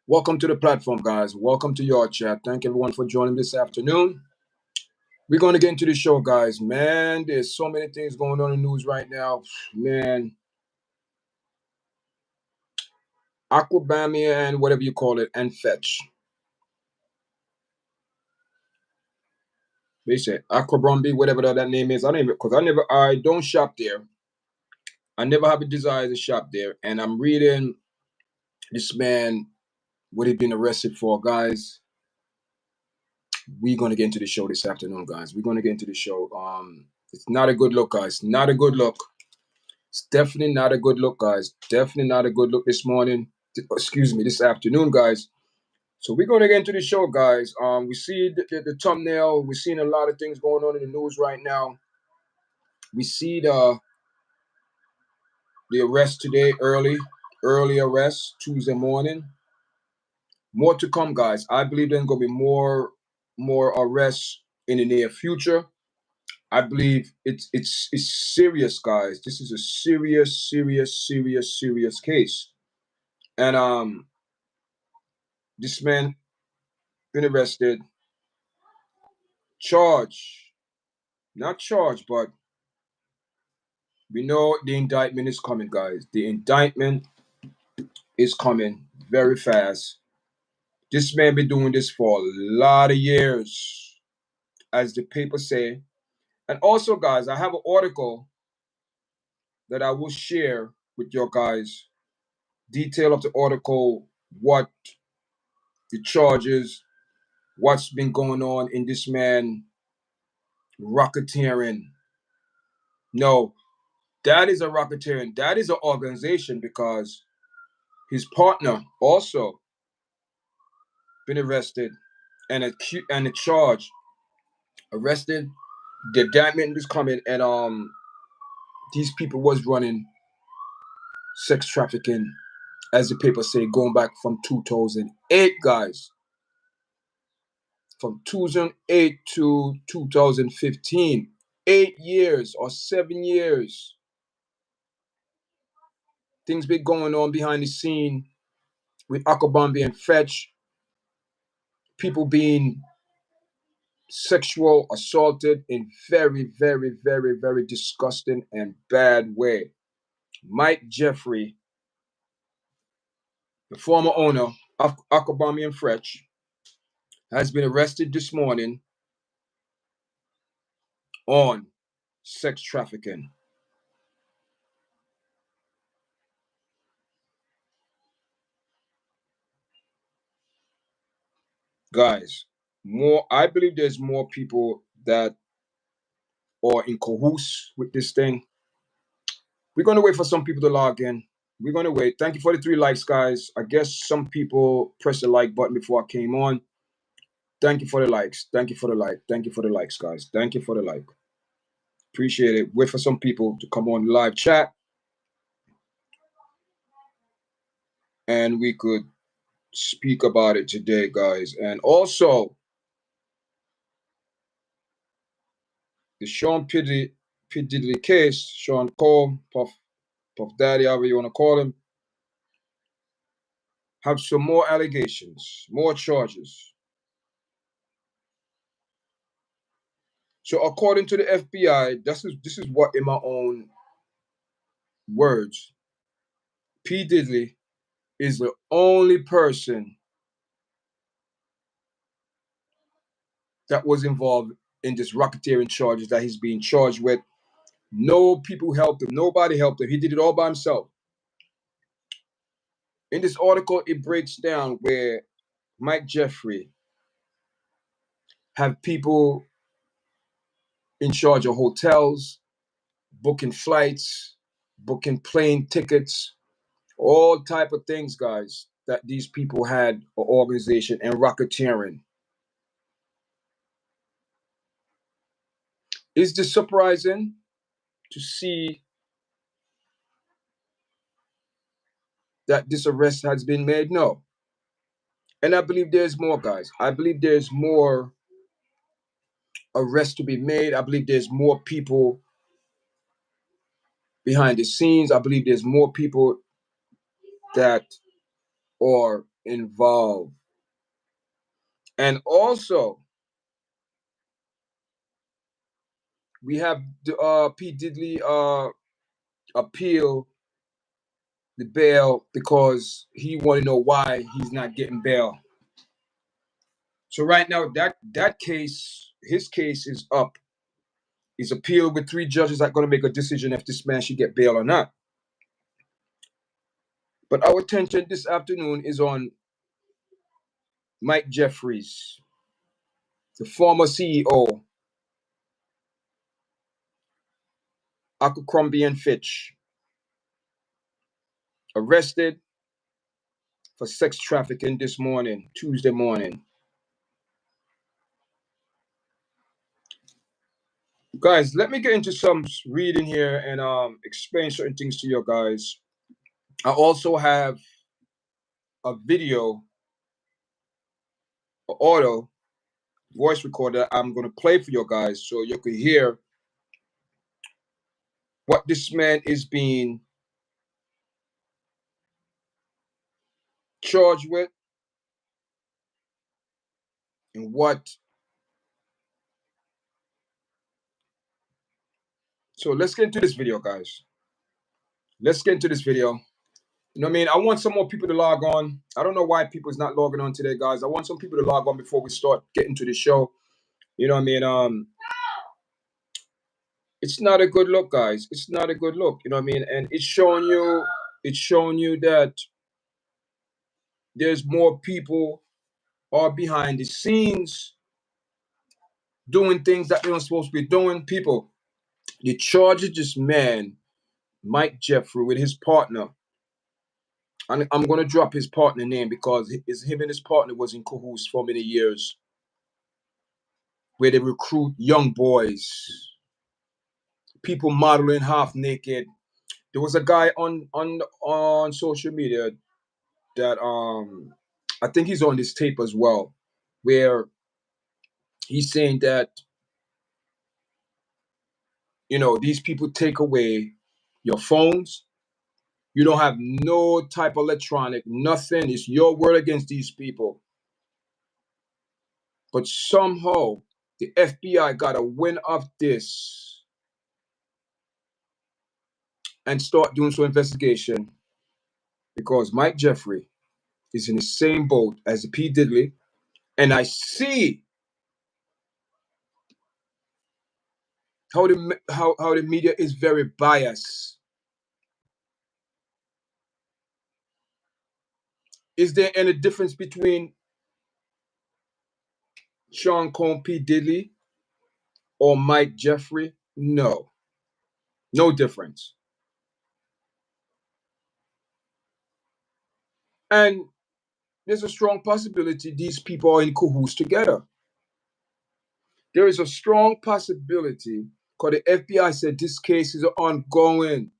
Welcome to the platform, guys. Welcome to YARDCHAT. Thank everyone for joining this afternoon. We're going to get into the show, guys. Man, there's so many things going on in the news right now. Man, Abercrombie and whatever you call it, and Fitch. They say Abercrombie, whatever that name is. I don't shop there. I never have a desire to shop there. And I'm reading this man, what he been arrested for, guys. We're going to get into the show this afternoon, guys. We're going to get into the show. It's not a good look, guys. Not a good look. It's definitely not a good look, guys. Definitely not a good look this morning. Excuse me, this afternoon, guys. So we're going to get into the show, guys. We see the thumbnail. We're seeing a lot of things going on in the news right now. We see the arrest today, early arrest, Tuesday morning. More to come, guys. I believe there's going to be more arrests in the near future. I believe it's serious, guys. This is a serious case. And this man been arrested, not charged, but we know the indictment is coming, guys. The indictment is coming very fast. This man been doing this for a lot of years, as the papers say. And also, guys, I have an article that I will share with your guys. Detail of the article, what the charges, what's been going on in this man racketeering. No, that is a racketeering. That is an organization, because his partner also been arrested and a charge. Arrested. The indictment is coming, and these people was running sex trafficking, as the papers say, going back from 2008, guys. From 2008 to 2015. 8 years or 7 years. Things been going on behind the scene with Abercrombie and Fitch. People being sexual assaulted in very disgusting and bad way. Mike Jeffries, the former owner of Abercrombie and Fitch, has been arrested this morning on sex trafficking. Guys, I believe there's more people that are in cahoots with this thing. We're going to wait for some people to log in. We're going to wait. Thank you for the 3 likes, guys. I guess some people pressed the like button before I came on. Thank you for the likes. Thank you for the like. Thank you for the likes, guys. Thank you for the like. Appreciate it. Wait for some people to come on live chat, and we could speak about it today, guys. And also, the Sean P. Diddy case, Sean Cole, Puff Daddy, however you want to call him, have some more allegations, more charges. So according to the FBI, this is what, in my own words, P. Diddy is the only person that was involved in this racketeering charges that he's being charged with. No people helped him. Nobody helped him. He did it all by himself. In this article, it breaks down where Mike Jeffries have people in charge of hotels, booking flights, booking plane tickets, all type of things, guys, that these people had an organization and racketeering. Is this surprising to see that this arrest has been made? No. And I believe there's more, guys. I believe there's more arrests to be made. I believe there's more people behind the scenes. I believe there's more people that are involved. And also, we have the P. Diddy appeal the bail because he want to know why he's not getting bail. So right now, that case, his case is up. He's appealed with 3 judges that are going to make a decision if this man should get bail or not. But our attention this afternoon is on Mike Jeffries, the former CEO, Abercrombie and Fitch, arrested for sex trafficking this morning, Tuesday morning. Guys, let me get into some reading here and explain certain things to you guys. I also have a video, audio, voice recorder I'm going to play for you guys so you can hear what this man is being charged with and what. So let's get into this video, guys. Let's get into this video. You know what I mean? I want some more people to log on. I don't know why people's not logging on today, guys. I want some people to log on before we start getting to the show. You know what I mean? It's not a good look, guys. It's not a good look. You know what I mean? And it's showing you that there's more people are behind the scenes doing things that they're not supposed to be doing. People, the charge of this man, Mike Jeffrey, with his partner. And I'm going to drop his partner name because him and his partner was in cahoots for many years, where they recruit young boys, people modeling half naked. There was a guy on social media that I think he's on this tape as well, where he's saying that, you know, these people take away your phones. You don't have no type of electronic, nothing. It's your word against these people. But somehow the FBI got a win of this and start doing some investigation because Mike Jeffrey is in the same boat as the P. Diddy. And I see how the media is very biased. Is there any difference between Sean Combs, P. Diddy, or Mike Jeffrey? No. No difference. And there's a strong possibility these people are in cahoots together. There is a strong possibility because the FBI said this case is ongoing.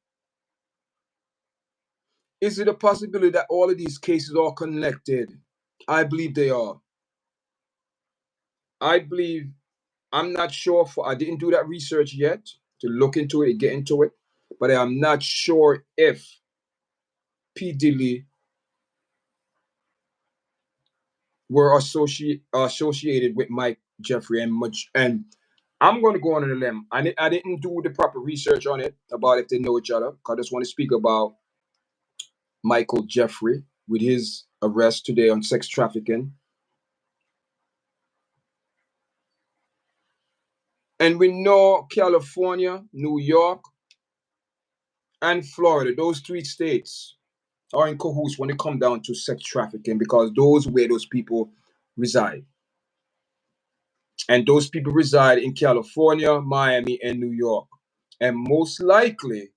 Is it a possibility that all of these cases are connected? I believe they are. I'm not sure, I didn't do that research yet to look into it and get into it, but I'm not sure if P. Diddy were associated with Mike Jeffrey and I'm going to go on a limb. I didn't do the proper research on it about if they know each other. I just want to speak about Michael Jeffrey with his arrest today on sex trafficking. And we know California, New York, and Florida, those 3 states are in cahoots when it comes down to sex trafficking because those where those people reside. And those people reside in California, Miami, and New York. And most likely,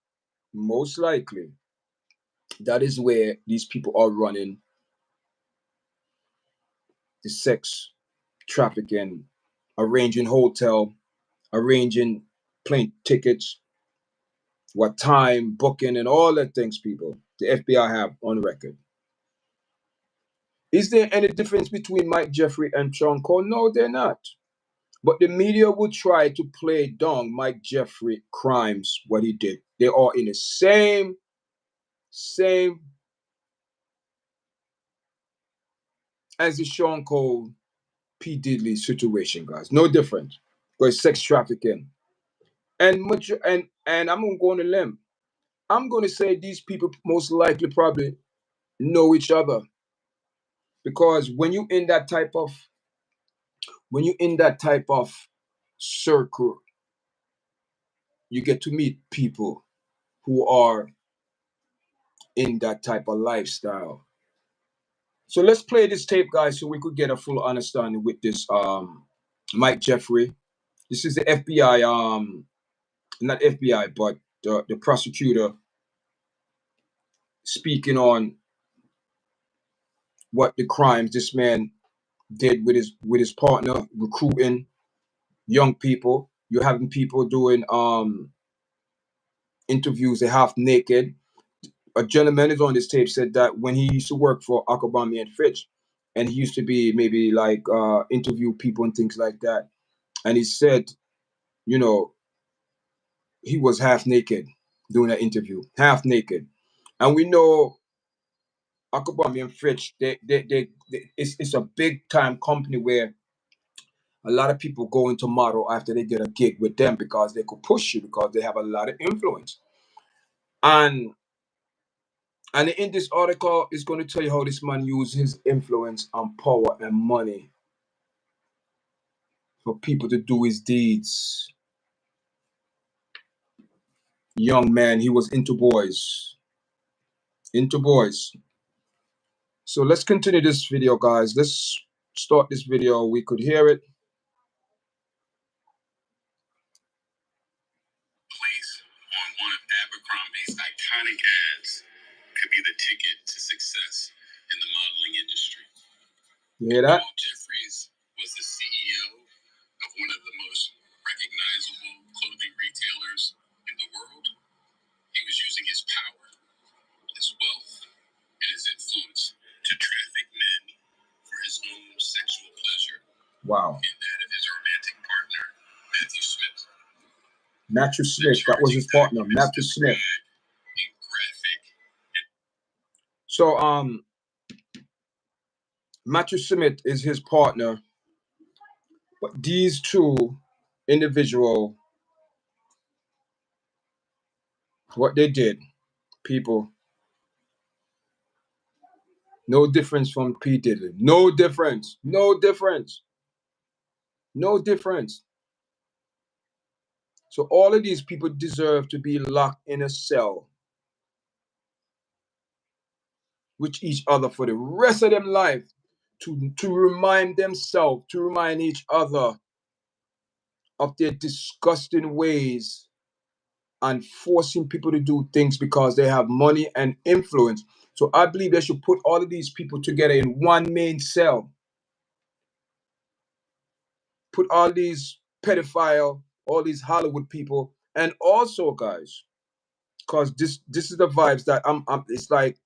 that is where these people are running the sex trafficking, arranging hotel, arranging plane tickets, what time, booking, and all that things, people, the FBI have on record. Is there any difference between Mike Jeffrey and Sean Combs? No, they're not. But the media will try to play down Mike Jeffrey crimes, what he did. They are in the same as the Sean Cole, P. Diddy situation, guys. No different. But it's sex trafficking. And much and I'm gonna go on a limb. I'm gonna say these people most likely probably know each other. Because when you in that type of circle, you get to meet people who are in that type of lifestyle. So let's play this tape, guys, so we could get a full understanding with this Mike Jeffrey. This is the FBI, not FBI, but the prosecutor speaking on what the crimes this man did with his partner, recruiting young people. You're having people doing interviews, they're half naked. A gentleman is on this tape said that when he used to work for Abercrombie and Fitch, and he used to be maybe like interview people and things like that. And he said, you know, he was half naked doing that interview, half naked. And we know Abercrombie and Fitch, it's a big time company where a lot of people go into model after they get a gig with them because they could push you because they have a lot of influence. And in this article, it's going to tell you how this man used his influence and power and money for people to do his deeds. Young man, he was into boys. Into boys. So let's continue this video, guys. Let's start this video. We could hear it. Place on one of Abercrombie's iconic ads could be the ticket to success in the modeling industry. You hear that? Jeffries was the CEO of one of the most recognizable clothing retailers in the world. He was using his power, his wealth, and his influence to traffic men for his own sexual pleasure. Wow. And that of his romantic partner, Matthew Smith. Matthew Smith, that was his partner, Matthew Smith. So Matthew Smith is his partner, but these two individuals, what they did, people, no difference from P. Diddy. No difference. No difference. No difference. So all of these people deserve to be locked in a cell with each other for the rest of their life to remind themselves, to remind each other of their disgusting ways and forcing people to do things because they have money and influence. So I believe they should put all of these people together in one main cell. Put all these pedophile, all these Hollywood people, and also, guys, because this is the vibes that it's like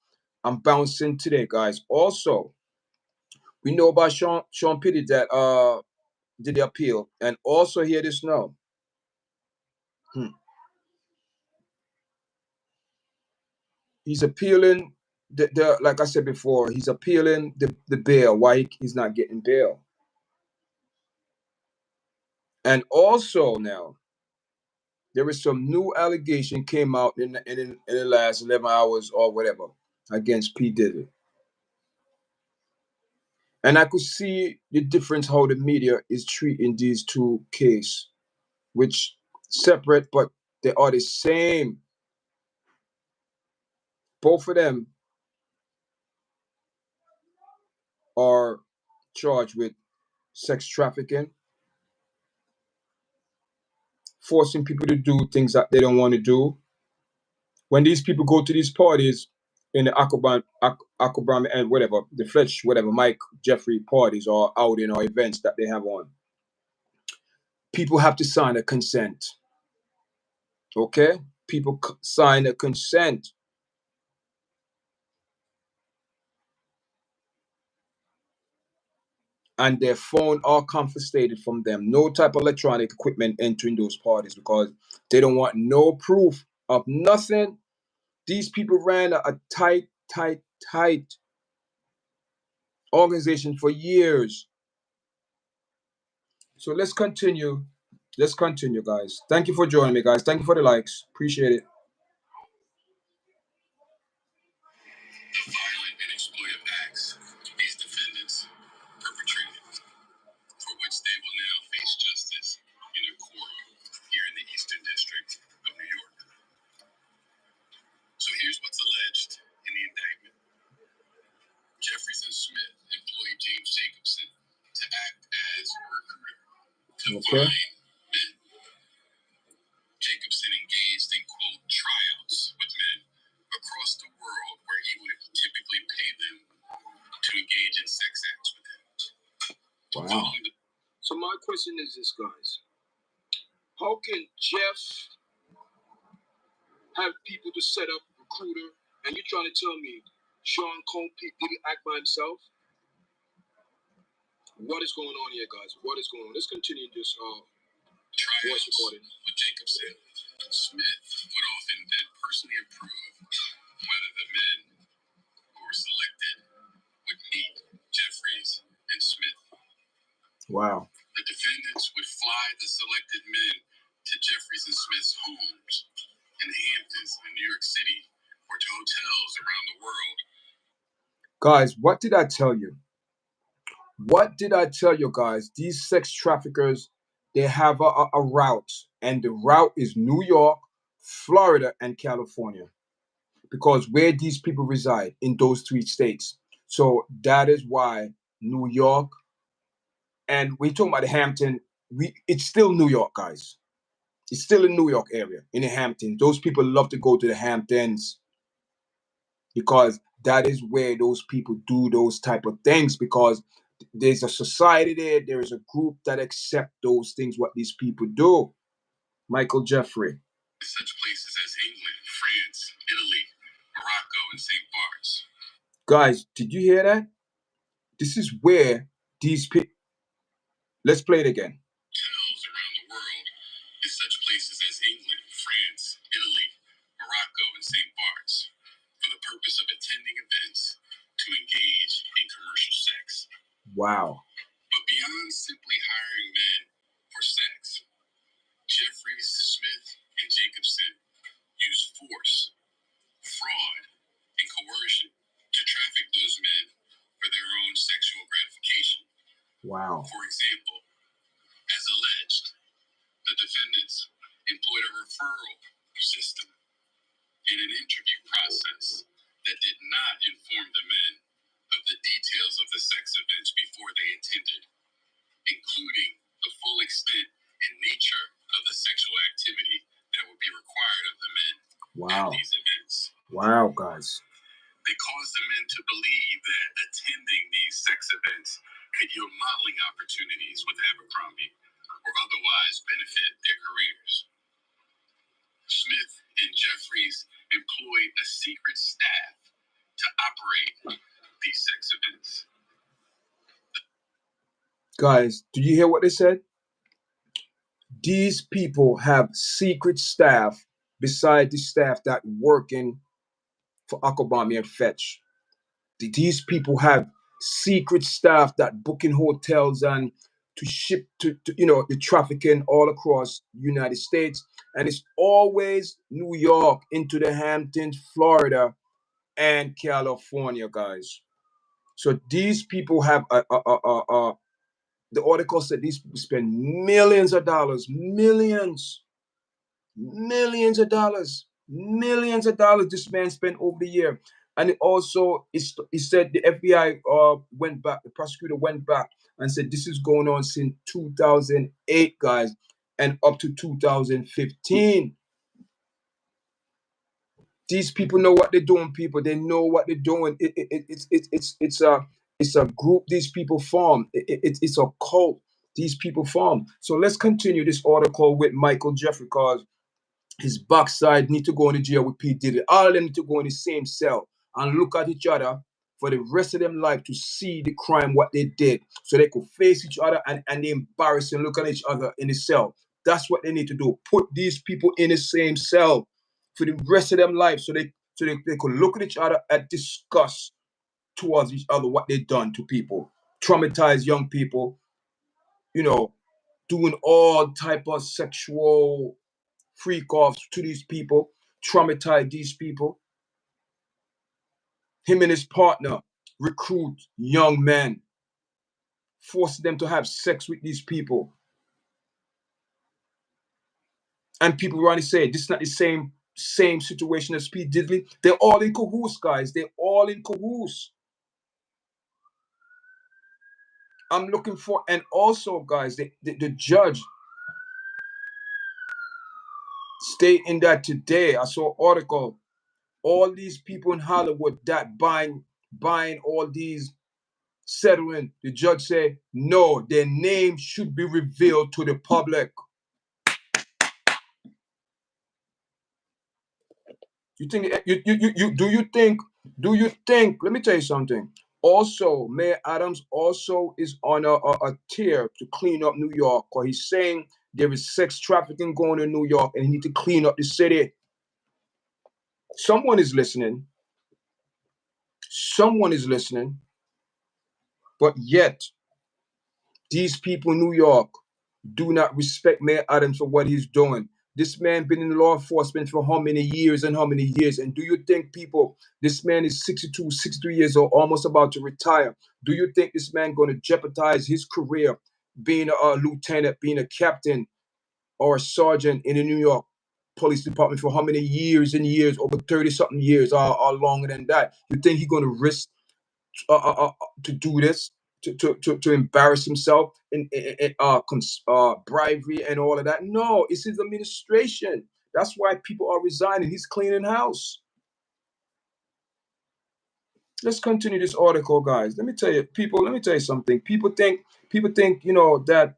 I'm bouncing today, guys. Also, we know about Sean Pitty that did the appeal, and also hear this now. He's appealing the like I said before, he's appealing the bail. Why he's not getting bail? And also now there is some new allegation came out in the last 11 hours or whatever against P. Diddy. And I could see the difference how the media is treating these two cases, which separate, but they are the same. Both of them are charged with sex trafficking, forcing people to do things that they don't want to do. When these people go to these parties in the Abercrombie and whatever, the Fitch, whatever, Mike Jeffrey parties or outing or events that they have on, people have to sign a consent. Okay? People sign a consent. And their phone are confiscated from them. No type of electronic equipment entering those parties because they don't want no proof of nothing. These people ran a tight organization for years. So let's continue. Let's continue, guys. Thank you for joining me, guys. Thank you for the likes. Appreciate it. The violent and exploitive acts these defendants perpetrated, for which they will now face justice in a court here in the Eastern District of New York. So here's what's alleged in the indictment. Jeffries and Smith employed James Jacobson to act as a recruiter to Okay. find men. Jacobson engaged in, quote, tryouts with men across the world where he would typically pay them to engage in sex acts with him. Wow. So my question is this, guys. How can Jeff have people to set up recruiter, and you're trying to tell me Sean Combs didn't act by himself? What is going on here, guys? What is going on? Let's continue this voice recording. With Jacobson, Smith would often then personally approve whether the men who were selected would meet Jeffries and Smith. Wow. The defendants would fly the selected men to Jeffries and Smith's homes in the Hamptons in New York City or to hotels around the world. Guys, what did I tell you? What did I tell you, guys? These sex traffickers, they have a route, and the route is New York, Florida, and California, because where these people reside in those 3 states. So that is why New York, and we talking about the Hampton, it's still New York, guys. It's still in New York area, in the Hamptons. Those people love to go to the Hamptons because that is where those people do those type of things, because there's a society there is a group that accept those things, what these people do. Michael Jeffrey. Such places as England, France, Italy, Morocco, and St. Bart's. Guys, did you hear that? This is where these people... Let's play it again. Hotels around the world in such places as England, France, Italy, Morocco, and St. Bart's for the purpose of attending events to engage in commercial sex. Wow. But beyond simply hiring men for sex, Jeffries, Smith, and Jacobson use force, fraud, and coercion to traffic those men for their own sexual gratification. Wow. For example, as alleged, the defendants employed a referral system and an interview process that did not inform the men of the details of the sex events before they attended, including the full extent and nature of the sexual activity that would be required of the men at these events. Wow, guys. They caused the men to believe that attending these sex events could yield modeling opportunities with Abercrombie or otherwise benefit their careers. Smith and Jeffries employed a secret staff to operate these sex events. Guys, did you hear what they said? These people have secret staff beside the staff that working for Abercrombie and Fitch. These people have secret staff that booking hotels and to ship to the trafficking all across the United States. And it's always New York into the Hamptons, Florida, and California, guys. So these people have the article said these people spend millions of dollars, millions of dollars this man spent over the year. And it also, he said the FBI went back, the prosecutor went back and said this is going on since 2008, guys, and up to 2015. These people know what they're doing, people. They know what they're doing. It's a group these people form. It's a cult these people form. So let's continue this article with Michael Jeffrey, because his backside need to go in the jail with P. Diddy. All of them need to go in the same cell and look at each other for the rest of their life to see the crime, what they did, so they could face each other and they embarrass and look at each other in the cell. That's what they need to do. Put these people in the same cell for the rest of their life, so they could look at each other and discuss towards each other what they've done to people, traumatize young people, you know, doing all type of sexual freak-offs to these people, traumatize these people. Him and his partner recruit young men, forcing them to have sex with these people. And people around say this is not the same situation as P. Diddy. They're all in cahoots, guys. They're all in cahoots. I'm looking for, and also, guys, the judge stating that today. I saw an article. All these people in Hollywood that buying all these settling. The judge said no, their name should be revealed to the public. You think do you think, let me tell you something. Also, Mayor Adams also is on a tear to clean up New York, because he's saying there is sex trafficking going in New York and he need to clean up the city. Someone is listening. Someone is listening. But yet, these people in New York do not respect Mayor Adams for what he's doing. This man been in law enforcement for how many years and how many years? And do you think people, this man is 62, 63 years old, almost about to retire. Do you think this man going to jeopardize his career being a lieutenant, being a captain or a sergeant in the New York Police Department for how many years and years, over 30-something years or longer than that? You think he's going to risk to do this? To embarrass himself in bribery and all of that? No, it's his administration. That's why people are resigning. He's cleaning house. Let's continue this article, guys. Let me tell you something. People think, that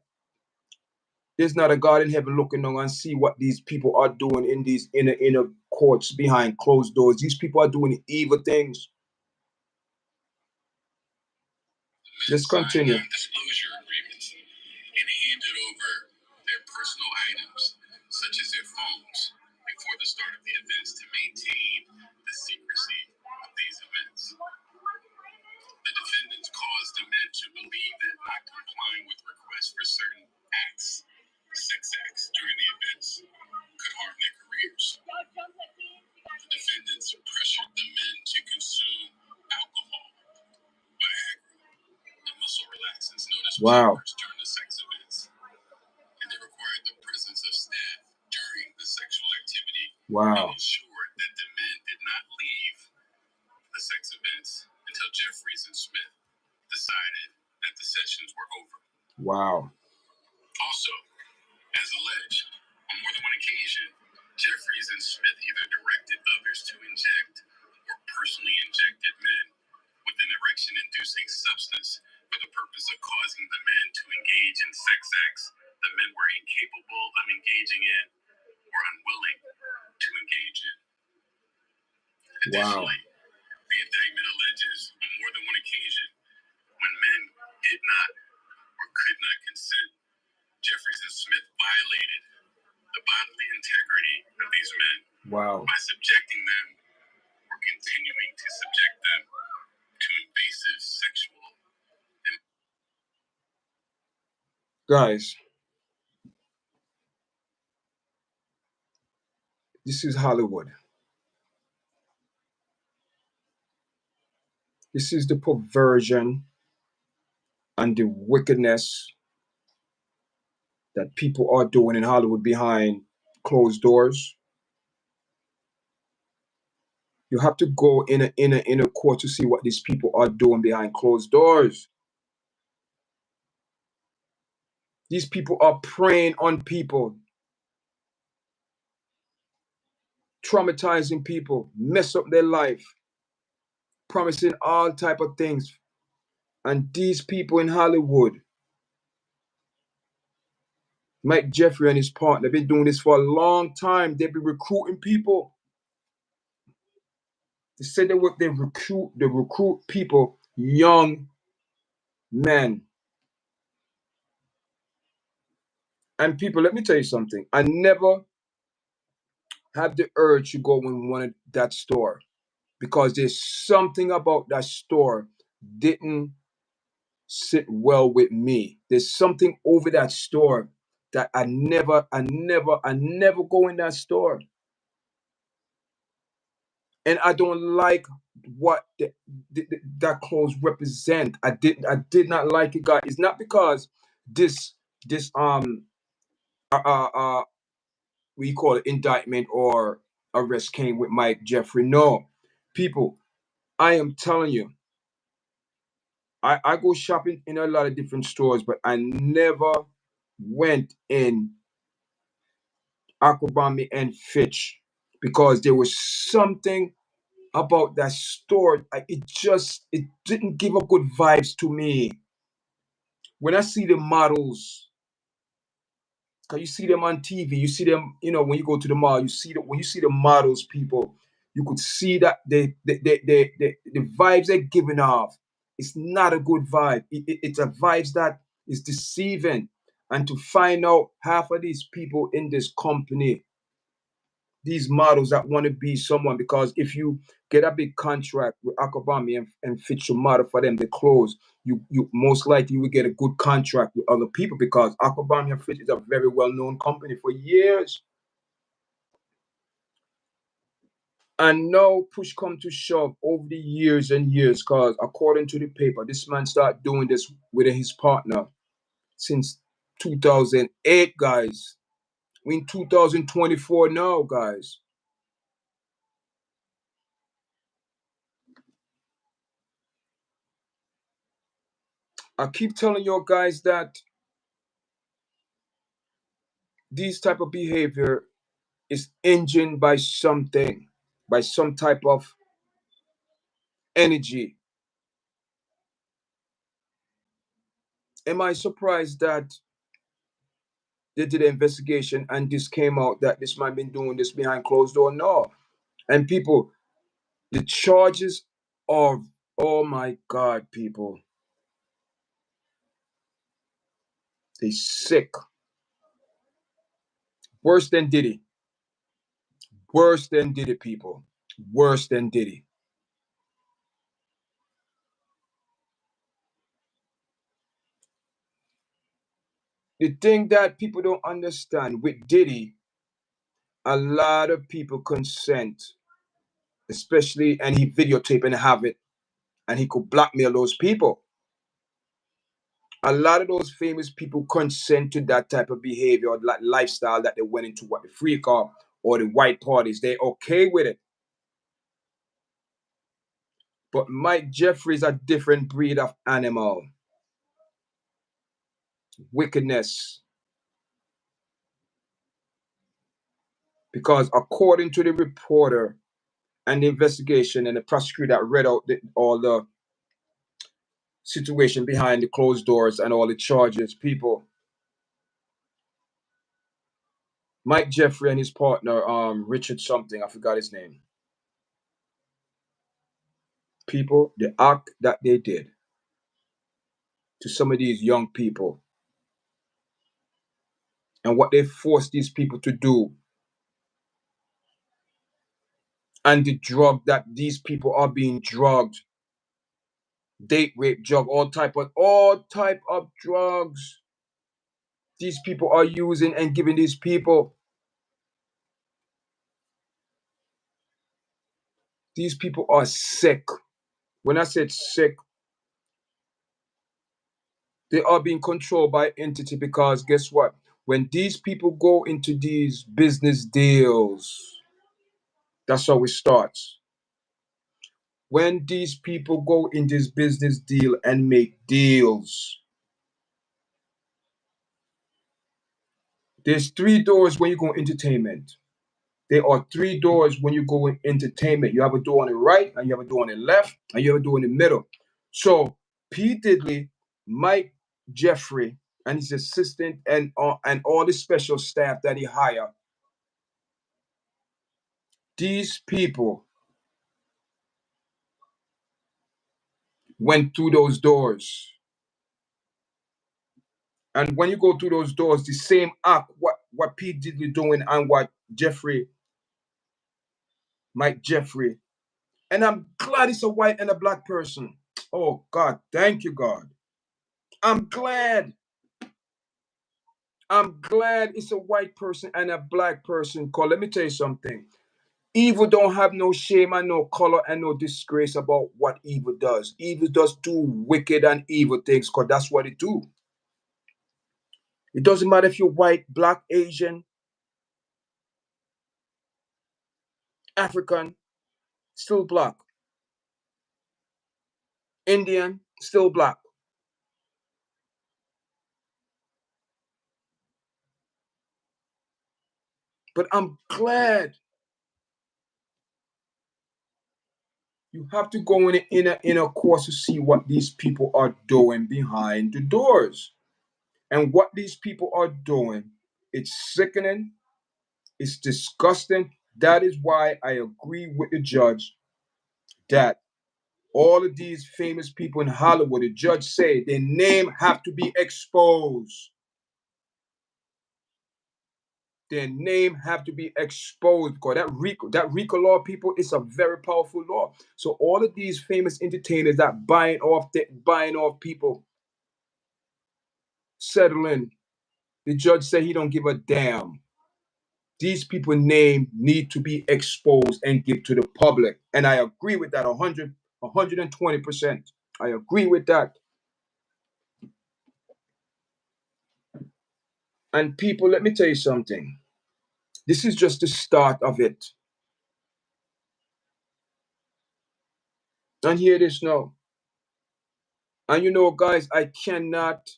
there's not a God in heaven looking down and see what these people are doing in these inner courts behind closed doors. These people are doing evil things. Let's continue. Disclosure agreements and handed over their personal items, such as their phones, before the start of the events to maintain the secrecy of these events. The defendants caused the men to believe that not complying with requests for certain sex acts during the events, could harm their careers. The defendants pressured the men to consume alcohol, Viagra, and muscle relaxants known as poppers during the sex events. And they required the presence of staff during the sexual activity and ensured that the men did not leave the sex events until Jeffries and Smith decided that the sessions were over. Also, as alleged, on more than one occasion, Jeffries and Smith either directed others to inject or personally injected men with an erection-inducing substance for the purpose of causing the men to engage in sex acts the men were incapable of engaging in or unwilling to engage in. Additionally, the indictment alleges on more than one occasion, when men did not or could not consent, Jeffries and Smith violated the bodily integrity of these men by subjecting them or continuing to subject them to invasive sexual. Guys, this is Hollywood. This is the perversion and the wickedness that people are doing in Hollywood behind closed doors. You have to go in a court to see what these people are doing behind closed doors. These people are preying on people, traumatizing people, mess up their life, promising all type of things. And these people in Hollywood, Mike Jeffrey and his partner, been doing this for a long time. They've been recruiting people. They said they recruit people, young men. And people, let me tell you something. I never had the urge to go in that store. because there's something about that store didn't sit well with me. There's something over that store that I never go in that store. And I don't like what that clothes represent. I did not like it, guys. It's not because this uh uh, uh we call it indictment or arrest came with Mike Jeffrey. No, people, I am telling you, I go shopping in a lot of different stores, but I never went in Abercrombie and Fitch because there was something about that store. It didn't give a good vibes to me. When I see the models, cause you see them on TV, you see them, when you go to the mall, when you see the models, people, you could see that the vibes they're giving off. It's not a good vibe. It's a vibes that is deceiving. And to find out half of these people in this company, these models that want to be someone, because if you get a big contract with Abercrombie and Fitch to model for them the clothes, you most likely will get a good contract with other people because Abercrombie and Fitch is a very well-known company for years. And now push come to shove over the years and years, because according to the paper, this man started doing this with his partner since 2008, guys. We're in 2024 now, guys. I keep telling you guys that this type of behavior is engined by something, by some type of energy. Am I surprised that they did an investigation and this came out that this man been doing this behind closed door? No. And people, the charges are, oh my God, people, they sick. Worse than Diddy. Worse than Diddy, people. Worse than Diddy. The thing that people don't understand with Diddy, a lot of people consent, especially, and he videotape and have it, and he could blackmail those people. A lot of those famous people consent to that type of behavior or like lifestyle that they went into, what the freak or the white parties. They're okay with it. But Mike Jeffries a different breed of animal. Wickedness. Because according to the reporter and the investigation and the prosecutor that read out all the situation behind the closed doors and all the charges, people, Mike Jeffrey and his partner, Richard something, I forgot his name. People, the act that they did to some of these young people and what they forced these people to do, and the drug that these people are being drugged, date rape, drug, all type of drugs these people are using and giving these people. These people are sick. When I said sick, they are being controlled by entity, because guess what? When these people go into these business deals, that's how it starts. When these people go in this business deal and make deals, there's three doors when you go entertainment. There are three doors when you go in entertainment. You have a door on the right, and you have a door on the left, and you have a door in the middle. So P. Diddley, Mike Jeffrey, and his assistant, and all the special staff that he hired, these people went through those doors. And when you go through those doors, the same act, what P. Diddley doing and what Mike Jeffrey And I'm glad it's a white and a black person. Oh God, thank you, God. I'm glad. I'm glad it's a white person and a black person. Cause let me tell you something. Evil don't have no shame and no color and no disgrace about what evil does. Evil does do wicked and evil things, because that's what it do. It doesn't matter if you're white, black, Asian, African, still black. Indian, still black. But I'm glad. You have to go in the inner course to see what these people are doing behind the doors. And what these people are doing, it's sickening, it's disgusting. That is why I agree with the judge that all of these famous people in Hollywood, the judge said their name have to be exposed. Their name have to be exposed, because that RICO law, people, is a very powerful law. So all of these famous entertainers that buying off people, settling. The judge said he don't give a damn. These people's name need to be exposed and give to the public. And I agree with that 120%. I agree with that. And people, let me tell you something. This is just the start of it. And hear this now. And you know, guys, I cannot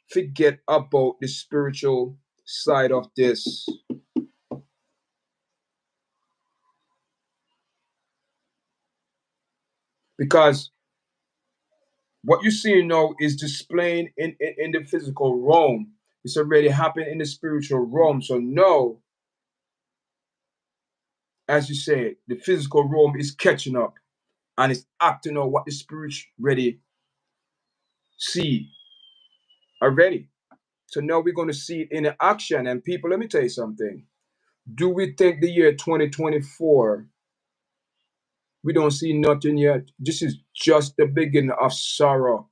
forget about the spiritual side of this. Because what you see now is displaying in the physical realm. It's already happened in the spiritual realm. So now, as you say, the physical realm is catching up and it's acting on what the spirit ready see already. So now we're going to see it in action. And people, let me tell you something. Do we think the year 2024, we don't see nothing yet? This is just the beginning of sorrow.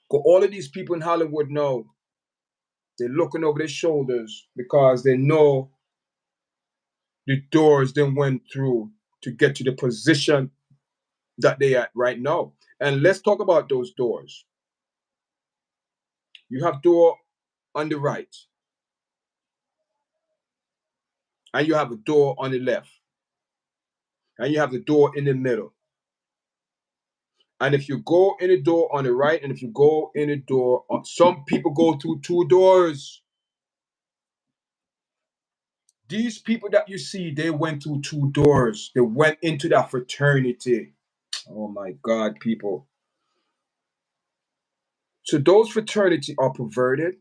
Because all of these people in Hollywood know they're looking over their shoulders because they know the doors they went through to get to the position that they at right now. And let's talk about those doors. You have door on the right, and you have a door on the left, and you have the door in the middle. And if you go in the door on the right, and if you go in the door, some people go through two doors. These people that you see, they went through two doors. They went into that fraternity. Oh my God, people. So those fraternity are perverted.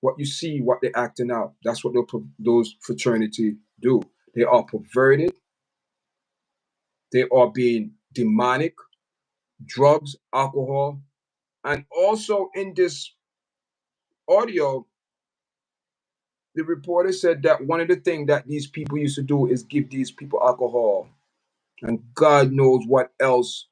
What you see, what they're acting out, that's what those fraternity do. They are perverted. They are being demonic, drugs, alcohol. And also in this audio, the reporter said that one of the things that these people used to do is give these people alcohol. And God knows what else,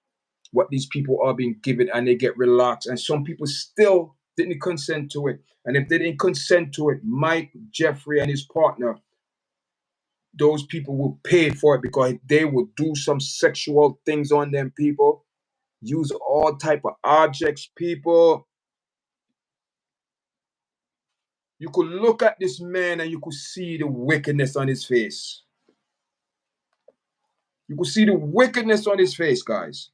what these people are being given, and they get relaxed. And some people still didn't consent to it. And if they didn't consent to it, Mike, Jeffrey, and his partner, those people will pay for it, because they will do some sexual things on them, people. Use all type of objects, people. You could look at this man and you could see the wickedness on his face. You could see the wickedness on his face, guys.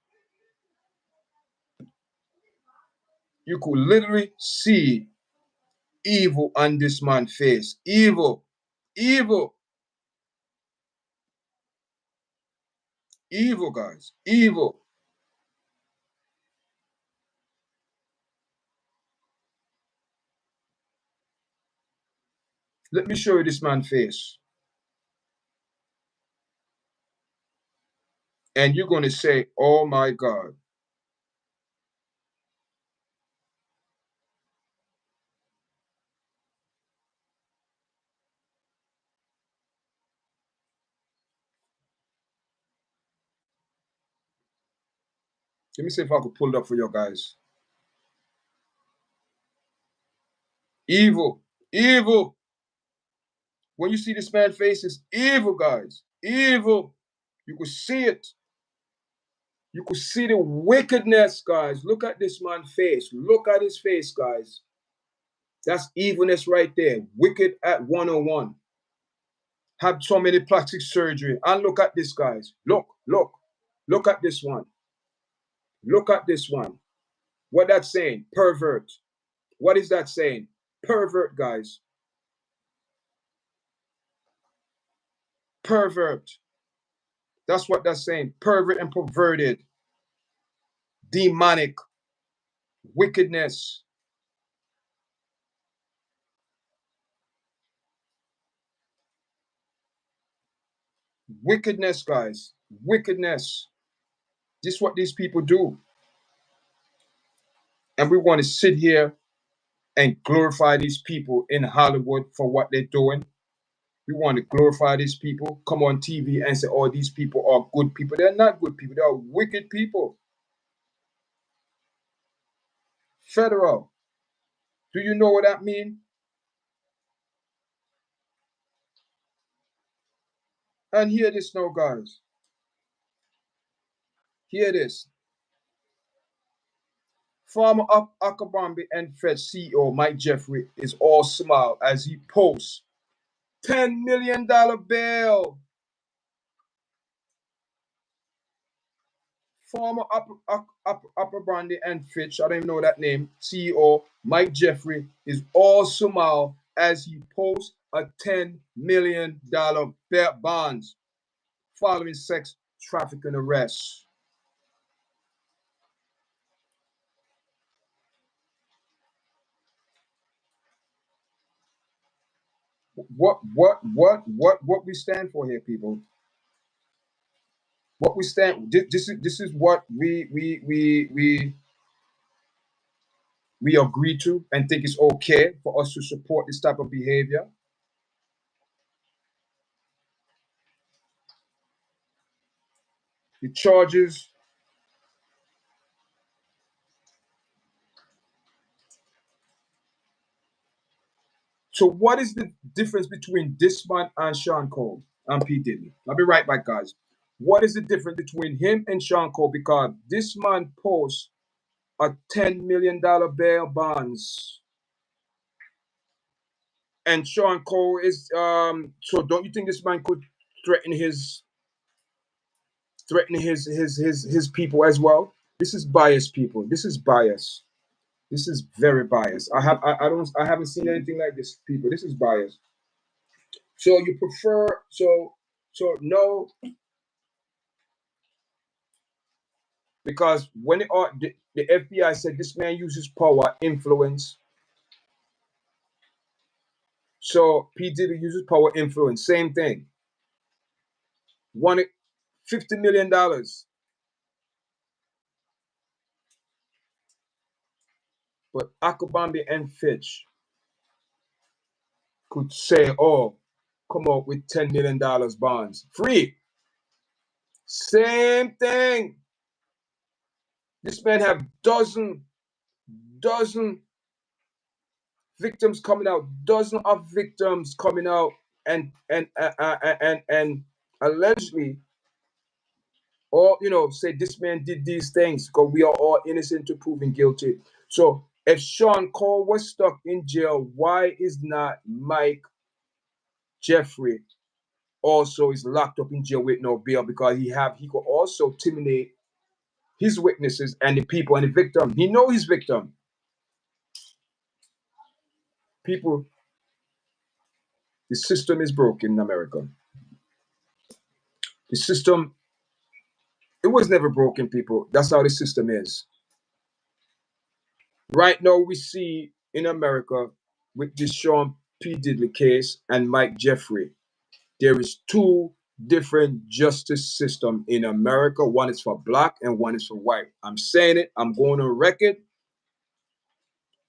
You could literally see evil on this man's face. Evil. Evil. Evil, guys. Evil. Let me show you this man's face. And you're going to say, oh my God. Let me see if I could pull it up for you guys. Evil. Evil. When you see this man's face, it's evil, guys. Evil. You could see it. You could see the wickedness, guys. Look at this man's face. Look at his face, guys. That's evilness right there. Wicked at 101. Had so many plastic surgery. And look at this, guys. Look, look. Look at this one. Look at this one. What that's saying? Pervert. What is that saying? Pervert, guys. Pervert. That's what that's saying. Pervert and perverted. Demonic. Wickedness. Wickedness, guys. Wickedness. This is what these people do. And we want to sit here and glorify these people in Hollywood for what they're doing. We want to glorify these people, come on TV and say, oh, these people are good people. They're not good people. They are wicked people. Federal. Do you know what that means? And hear this now, guys. Hear this. Former Abercrombie and Fitch CEO Mike Jeffries is all smile as he posts $10 million bail. Former Abercrombie and Fitch, I don't even know that name, CEO Mike Jeffries is all smile as he posts a $10 million bonds following sex trafficking arrests. What we stand for here, people? What we stand, this is what we agree to and think it's okay for us to support this type of behavior. The charges. So what is the difference between this man and Sean Cole and P. Diddy? I'll be right back, guys. What is the difference between him and Sean Cole? Because this man posts a $10 million bail bonds. And Sean Cole is so don't you think this man could threaten his people as well? This is biased, people. This is bias. This is very biased. I haven't seen anything like this, people. This is biased. So you prefer no, because when the FBI said this man uses power, influence. So P. Diddy uses power, influence. Same thing. Wanted $50 million. But Abercrombie and Fitch could say, oh, come up with $10 million bonds. Free. Same thing. This man have dozen victims coming out, dozen of victims coming out, and allegedly, or say this man did these things because we are all innocent to proven guilty. So if Sean Cole was stuck in jail, why is not Mike Jeffrey also is locked up in jail with no bail? Because he could also intimidate his witnesses and the people and the victim. He know his victim. People, the system is broken in America. The system, it was never broken, people. That's how the system is. Right now, we see in America with this Sean P. Diddy case and Mike Jeffrey, there is two different justice system in America. One is for black and one is for white. I'm saying it. I'm going on record.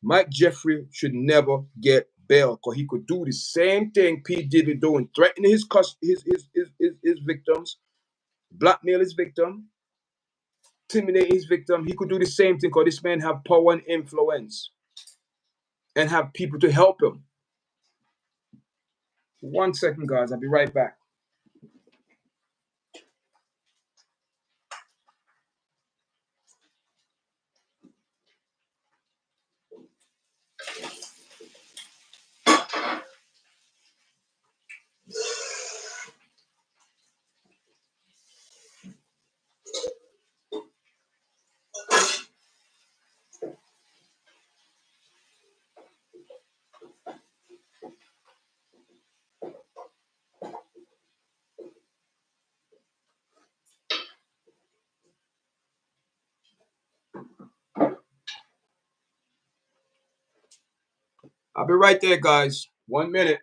Mike Jeffrey should never get bail because he could do the same thing P. Diddy doing, threatening his victims, blackmail his victim, intimidate his victim, he could do the same thing because this man have power and influence and have people to help him. 1 second, guys. I'll be right back. I'll be right there, guys. 1 minute.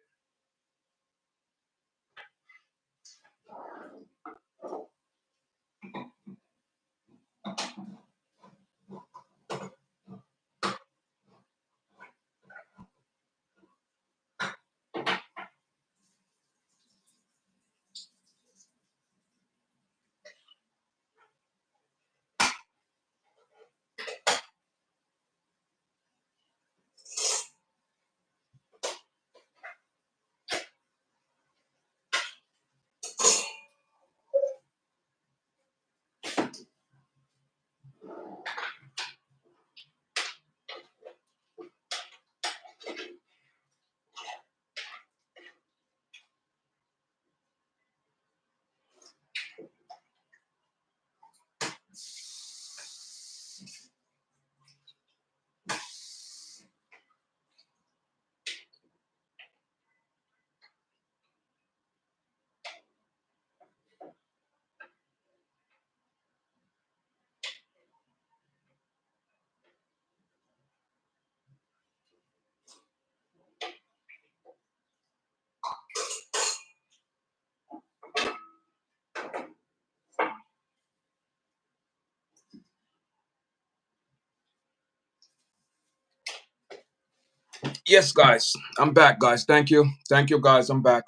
Yes, guys. I'm back, guys. Thank you. Thank you, guys. I'm back.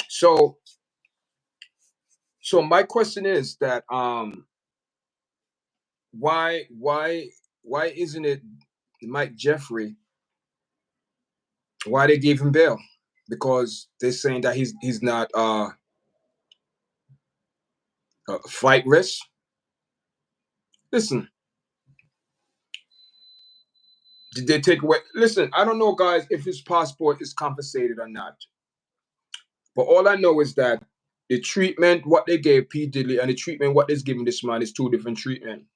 So my question is that why isn't it Mike Jeffrey, why they gave him bail? Because they're saying that he's not flight risk. Listen, did they take away? Listen, I don't know, guys, if his passport is confiscated or not. But all I know is that the treatment what they gave P. Diddy and the treatment what is given this man is two different treatment.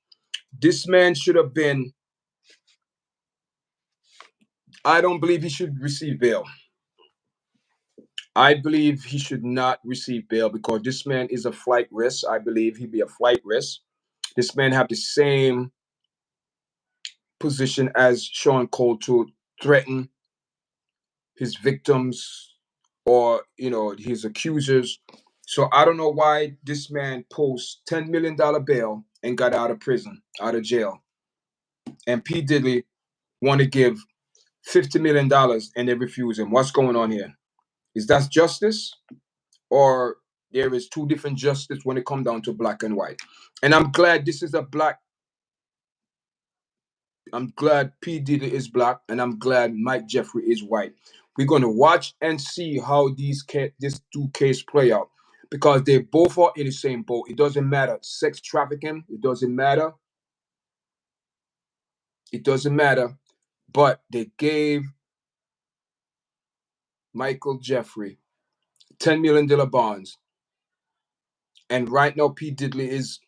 This man should have been. I don't believe he should receive bail. I believe he should not receive bail because this man is a flight risk. I believe he'd be a flight risk. This man have the same position as Sean Cole to threaten his victims or his accusers. So I don't know why this man posts $10 million bail and got out of prison, out of jail. And P. Diddy want to give $50 million and they refuse him. What's going on here? Is that justice? Or there is two different justice when it comes down to black and white? And I'm glad this is I'm glad P. Diddy is black, and I'm glad Mike Jeffrey is white. We're going to watch and see how these two cases play out because they both are in the same boat. It doesn't matter. Sex trafficking, it doesn't matter. It doesn't matter. But they gave Michael Jeffrey $10 million bonds. And right now, P. Diddy is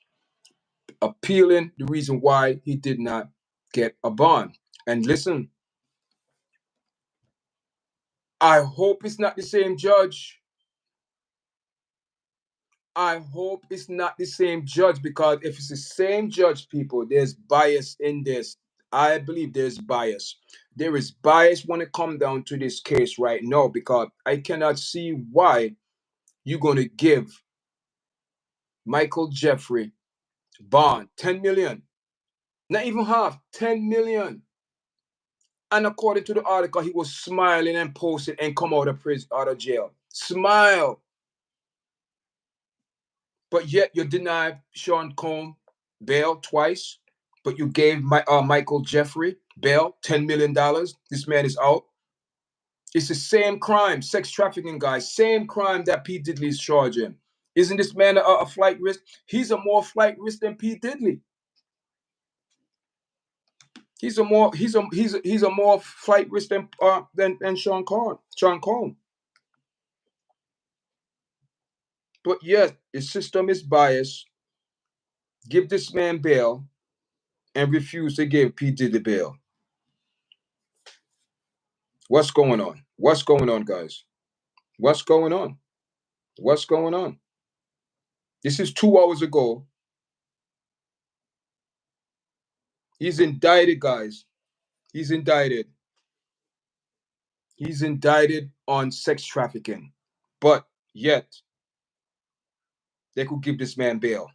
appealing the reason why he did not get a bond. And listen, I hope it's not the same judge. I hope it's not the same judge because if it's the same judge, people, there's bias in this. I believe there's bias. There is bias when it comes down to this case right now because I cannot see why you're going to give Michael Jeffrey bond 10 million, not even half, 10 million. And according to the article, he was smiling and posting and come out of prison, out of jail. Smile. But yet you deny Sean Combs bail twice, but you gave Michael Jeffrey bail, $10 million. This man is out. It's the same crime, sex trafficking, guys. Same crime that P. Diddy is charging. Isn't this man a flight risk? He's a more flight risk than P. Diddy. He's a more flight risk than Sean Combs. But yes, the system is biased. Give this man bail and refuse to give P. Diddy bail. What's going on? What's going on, guys? What's going on? What's going on? This is 2 hours ago. He's indicted, guys. He's indicted. He's indicted on sex trafficking. But yet, they could give this man bail.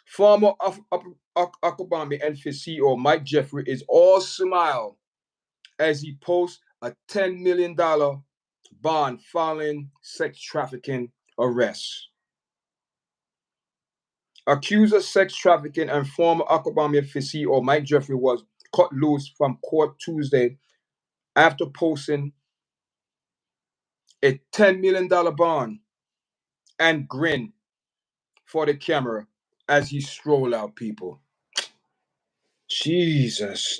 Former Abercrombie and Fitch CEO Mike Jeffries is all smile as he posts a $10 million bond following sex trafficking arrests. Accused of sex trafficking and former Abercrombie and Fitch CEO Mike Jeffries was cut loose from court Tuesday after posting a $10 million bond and grin for the camera as he strolled out, people. Jesus.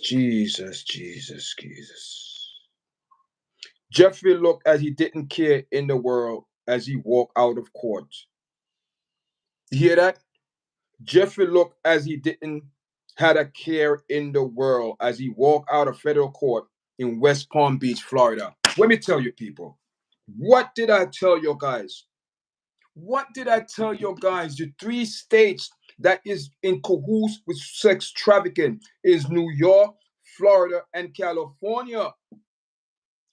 Jeffrey looked as he didn't care in the world as he walked out of court. You hear that? Jeffrey looked as he didn't had a care in the world as he walked out of federal court in West Palm Beach, Florida. Let me tell you, people. What did I tell you guys? What did I tell you guys? The 3 states that is in cahoots with sex trafficking is New York, Florida, and California.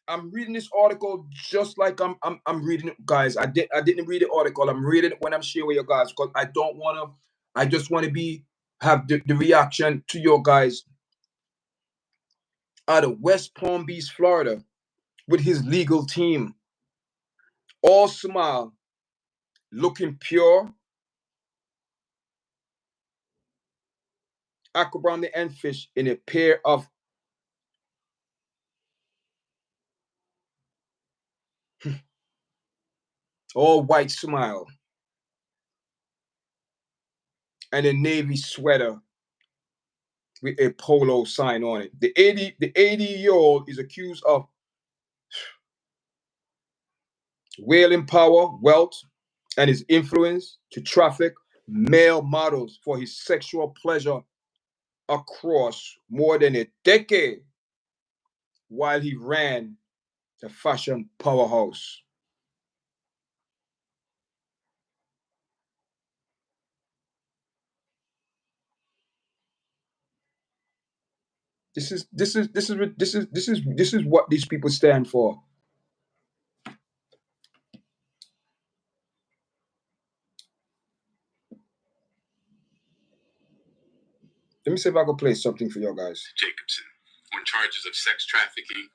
I'm reading this article just like I'm reading it, guys. I didn't read the article. I'm reading it when I'm sharing with you guys because I just want to have the reaction to your guys out of West Palm Beach, Florida, with his legal team. All smile, looking pure. Abercrombie and Fitch in a pair of all white smile and a navy sweater with a polo sign on it. The 80-year-old is accused of wielding power, wealth, and his influence to traffic male models for his sexual pleasure across more than a decade while he ran the fashion powerhouse. This is what these people stand for. Let me see if I can play something for you guys. Jacobson on charges of sex trafficking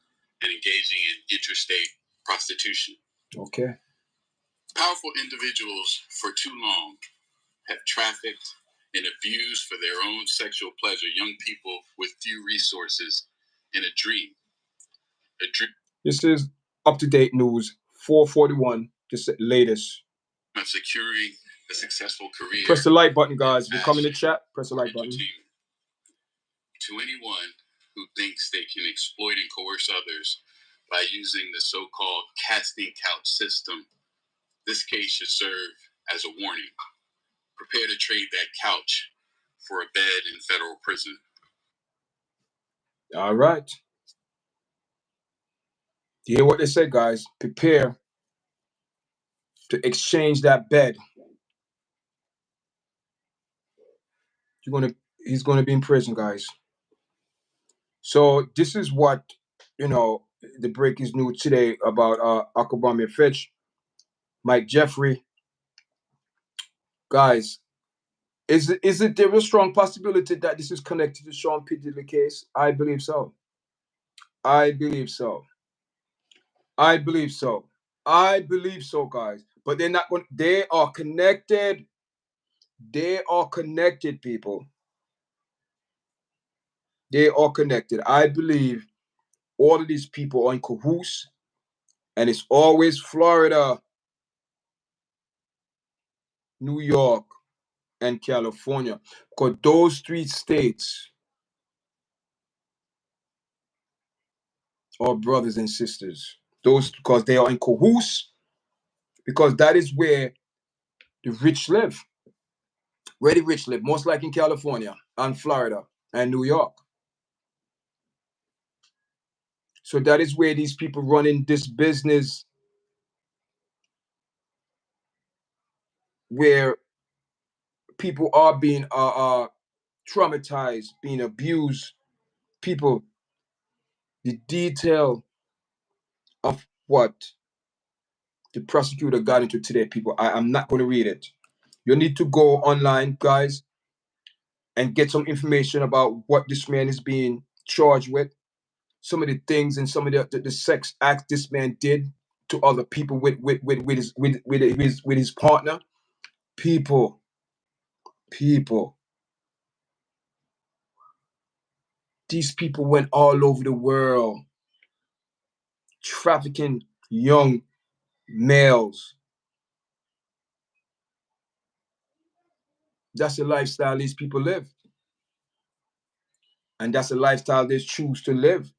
and engaging in interstate prostitution. Okay. Powerful individuals for too long have trafficked and abused for their own sexual pleasure young people with few resources in a dream. This is up-to-date news, 441, this is the latest. Of securing a successful career. Press the like button, guys. If you come in the chat, press the like button. To anyone who thinks they can exploit and coerce others by using the so-called casting couch system, this case should serve as a warning. Prepare to trade that couch for a bed in federal prison. All right. You hear what they say, guys? Prepare to exchange that bed. He's gonna be in prison, guys. So this is what the breaking news today about Abercrombie and Fitch, Mike Jeffrey. Guys, is it there a strong possibility that this is connected to Sean P. Diddy case? I believe so. I believe so, guys. But they're not going. They are connected. They are connected, people. They are connected. I believe all of these people are in cahoots, and it's always Florida, New York, and California. Because those three states are brothers and sisters. Those, because they are in cahoots, because that is where the rich live. Where the rich live, most like in California and Florida and New York. So that is where these people running this business, where people are being traumatized, being abused. People, the detail of what the prosecutor got into today, people, I'm not going to read it. You need to go online, guys, and get some information about what this man is being charged with, some of the things and some of the sex acts this man did to other people with his partner. People, people, these people went all over the world trafficking young males. That's the lifestyle these people live. And that's the lifestyle they choose to live.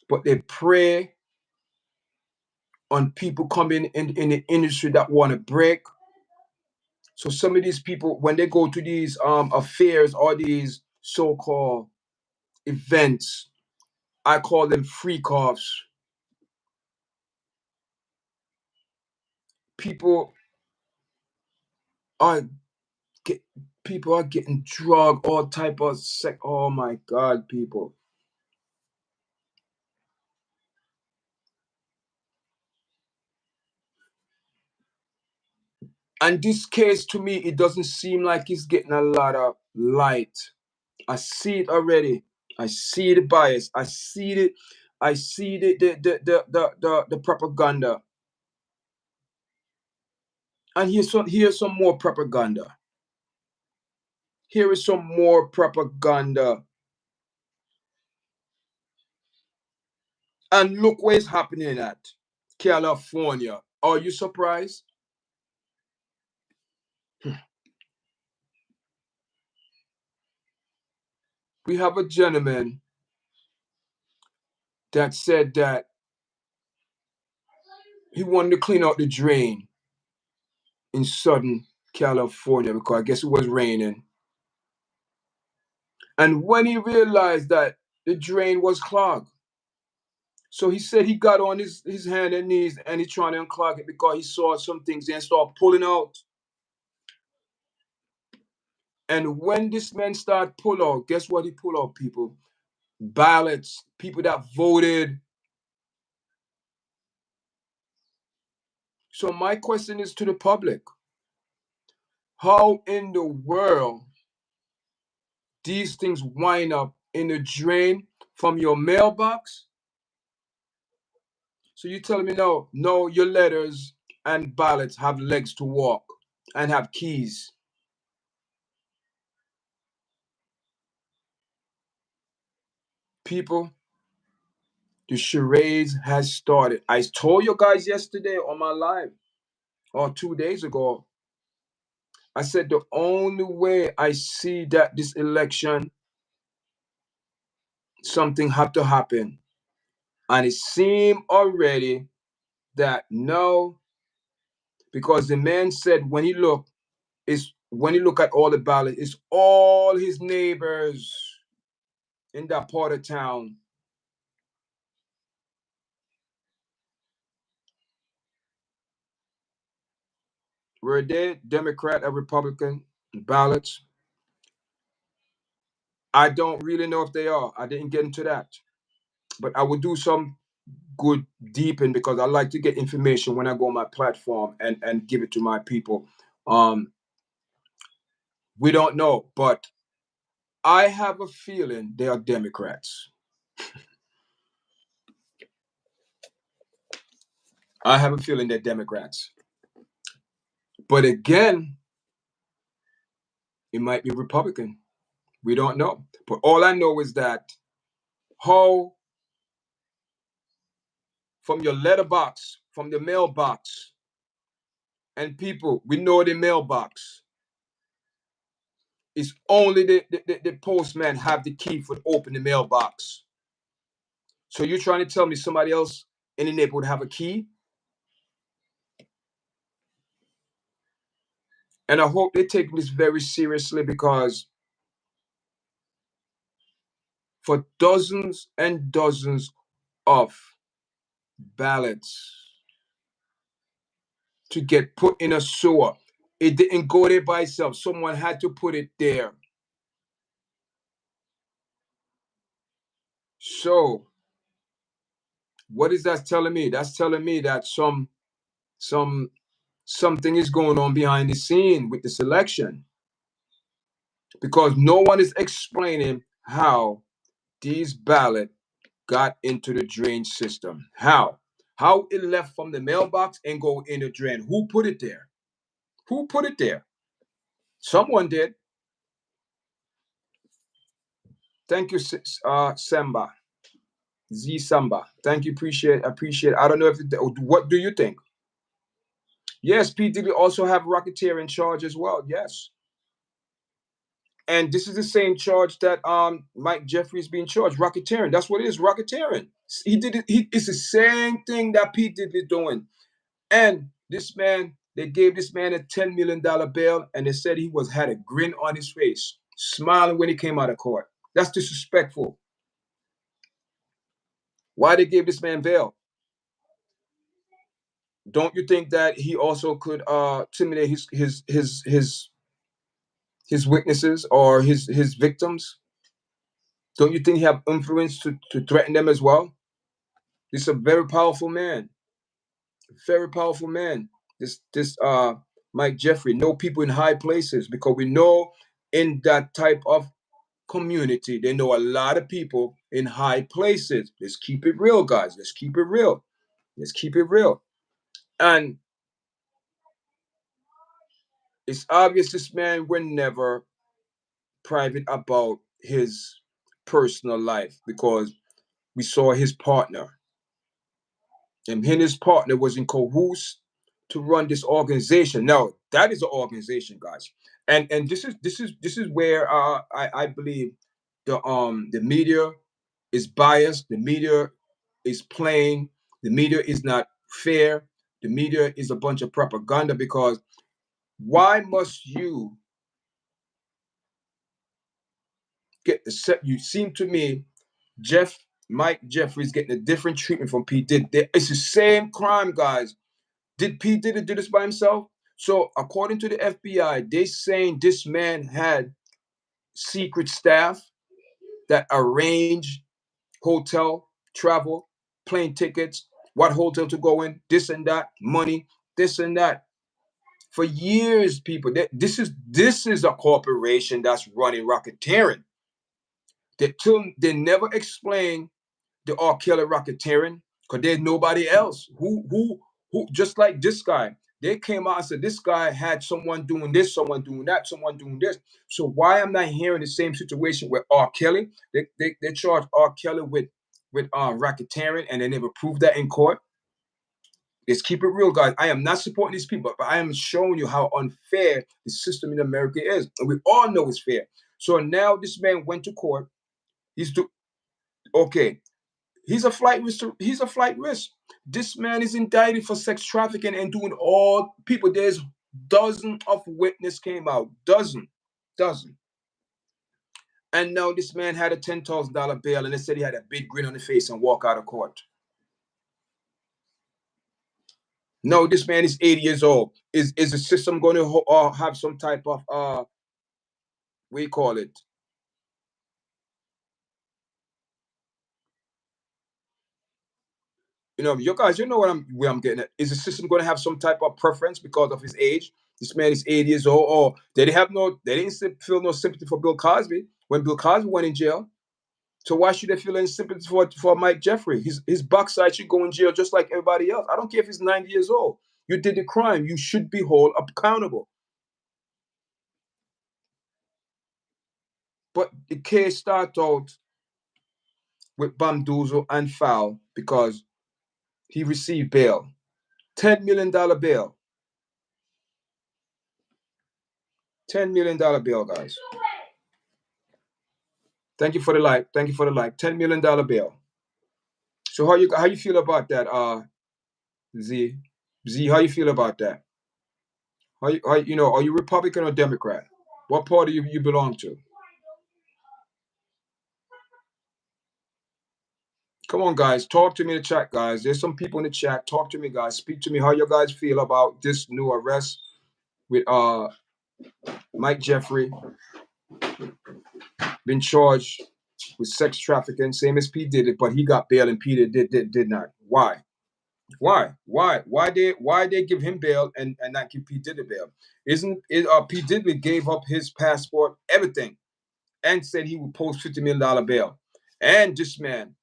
But they prey on people coming in the industry that want to break. So some of these people, when they go to these affairs or these so-called events, I call them freak offs. People are get, people are getting drugged, all type of sex. Oh my God, people. And this case, to me, it doesn't seem like it's getting a lot of light. I see it already. I see the bias. I see it. I see the propaganda. And here's some more propaganda. Here is some more propaganda. And look where it's happening at. California. Are you surprised? We have a gentleman that said that he wanted to clean out the drain in Southern California because I guess it was raining. And when he realized that the drain was clogged, so he said he got on his hand and knees and he trying to unclog it because he saw some things and started pulling out. And when this man started pull out, guess what he pulled out, people? Ballots, people that voted. So my question is to the public. How in the world these things wind up in the drain from your mailbox? So you telling me no, your letters and ballots have legs to walk and have keys. People, the charades has started. I told you guys yesterday on my live or 2 days ago. I said the only way I see that this election, something have to happen. And it seemed already that no, because the man said when he looked, when he look at all the ballots, it's all his neighbors in that part of town. Were they Democrat or Republican ballots? I don't really know if they are. I didn't get into that. But I will do some good deeping because I like to get information when I go on my platform and give it to my people. Um, we don't know, but I have a feeling they are Democrats. I have a feeling they're Democrats. But again, it might be Republican. We don't know. But all I know is that how from your letterbox, from the mailbox, and people, we know the mailbox. It's only the postman have the key for open the mailbox. So you're trying to tell me somebody else in the neighborhood have a key? And I hope they take this very seriously, because for dozens and dozens of ballots to get put in a sewer, it didn't go there by itself. Someone had to put it there. So what is that telling me? That's telling me that something is going on behind the scene with this election, because no one is explaining how these ballots got into the drain system. How it left from the mailbox and go in the drain. Who put it there? Who put it there? Someone did. Thank you, Samba. Z Samba. Thank you. Appreciate. I don't know if what do you think? Yes, P. Diddy also have racketeering charge as well. Yes. And this is the same charge that Mike Jeffries being charged, racketeering. That's what it is, racketeering. He did it. It's the same thing that Pete Diddy doing. And this man, they gave this man a $10 million bail, and they said he had a grin on his face, smiling when he came out of court. That's disrespectful. Why they gave this man bail? Don't you think that he also could intimidate his witnesses or his victims? Don't you think he have influence to threaten them as well? This is a very powerful man. Very powerful man. This Mike Jeffrey know people in high places, because we know in that type of community they know a lot of people in high places. Let's keep it real, guys. Let's keep it real. Let's keep it real. And it's obvious this man were never private about his personal life, because we saw his partner. And his partner was in cahoots to run this organization. Now, that is an organization, guys. And this is where I believe the media is biased, the media is playing, the media is not fair, the media is a bunch of propaganda, because why must you get the set? You seem to me, Mike Jeffries getting a different treatment from P. Diddy. It's the same crime, guys. Did P. Diddy do this by himself? So according to the FBI, they saying this man had secret staff that arranged hotel, travel, plane tickets, what hotel to go in, this and that, money, this and that. For years, people, this is a corporation that's running racketeering. They never explain the R. Kelly racketeering, because there's nobody else who just like this guy. They came out and said this guy had someone doing this, someone doing that, someone doing this. So why am I hearing the same situation with R. Kelly? They charge R. Kelly with racketeering, and they never proved that in court. Let's keep it real, guys. I am not supporting these people, but I am showing you how unfair the system in America is, and we all know it's fair. So now this man went to court. Okay. He's a flight risk. He's a flight risk. This man is indicted for sex trafficking and doing all people. There's dozens of witnesses came out. Dozen. And now this man had a $10,000 bail, and they said he had a big grin on his face and walk out of court. No, this man is 80 years old. Is the system going to have some type of we call it? You guys, you know where I'm getting at. Is the system going to have some type of preference because of his age? This man is 80 years old. Or they didn't feel no sympathy for Bill Cosby when Bill Cosby went in jail. So why should they feel any sympathy for Mike Jeffrey? His backside should go in jail just like everybody else. I don't care if he's 90 years old. You did the crime. You should be held accountable. But the case started out with bamboozle and foul because he received bail. $10 million bail. $10 million bail, guys. Thank you for the like. Thank you for the like. $10 million bail. So how you feel about that, Z? Z, how you feel about that? How are you Republican or Democrat? What party you belong to? Come on, guys. Talk to me in the chat, guys. There's some people in the chat. Talk to me, guys. Speak to me. How you guys feel about this new arrest with Mike Jeffrey been charged with sex trafficking, same as P did it, but he got bail and P did not. Why? Why they give him bail and not give P Diddy bail? Isn't it P Diddy gave up his passport, everything, and said he would post $50 million bail. And this man,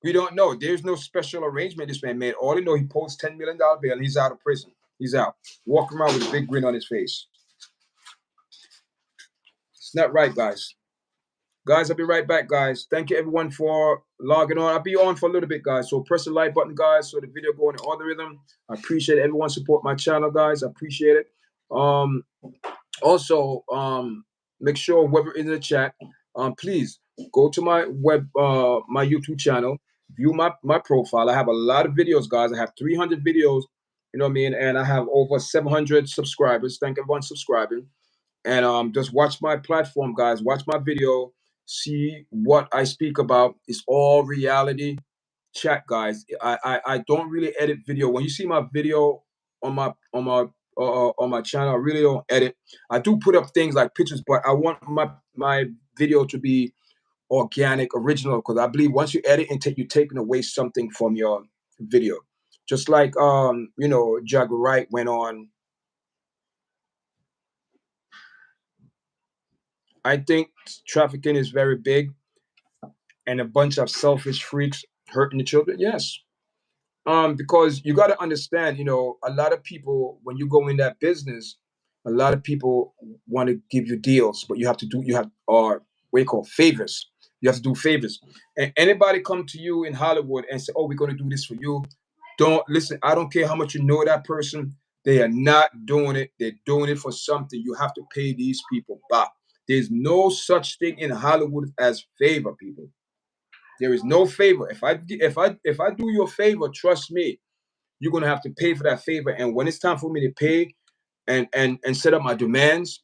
we don't know. There's no special arrangement this man made. All we know, he posts $10 million bail and he's out of prison. He's out. Walking around with a big grin on his face. It's not right, guys. Guys, I'll be right back, guys. Thank you, everyone, for logging on. I'll be on for a little bit, guys. So press the like button, guys, so the video go in the algorithm. I appreciate everyone support my channel, guys. I appreciate it. Also, make sure whoever is in the chat, please go to my my YouTube channel, view my profile. I have a lot of videos, guys. I have 300 videos, you know what I mean? And I have over 700 subscribers. Thank everyone subscribing. And just watch my platform, guys. Watch my video. See what I speak about. It's all reality chat, guys. I don't really edit video. When you see my video on my channel, I really don't edit. I do put up things like pictures, but I want my video to be organic, original, because I believe once you edit and you're taking away something from your video. Just like Jagger Wright went on. I think trafficking is very big and a bunch of selfish freaks hurting the children. Yes. Because you got to understand, a lot of people, when you go in that business, a lot of people want to give you deals, but you have what you call favors. You have to do favors. And anybody come to you in Hollywood and say, oh, we're going to do this for you. Don't listen. I don't care how much you know that person. They are not doing it. They're doing it for something. You have to pay these people back. There's no such thing in Hollywood as favor, people. There is no favor. If I do you a favor, trust me, you're gonna have to pay for that favor. And when it's time for me to pay and set up my demands,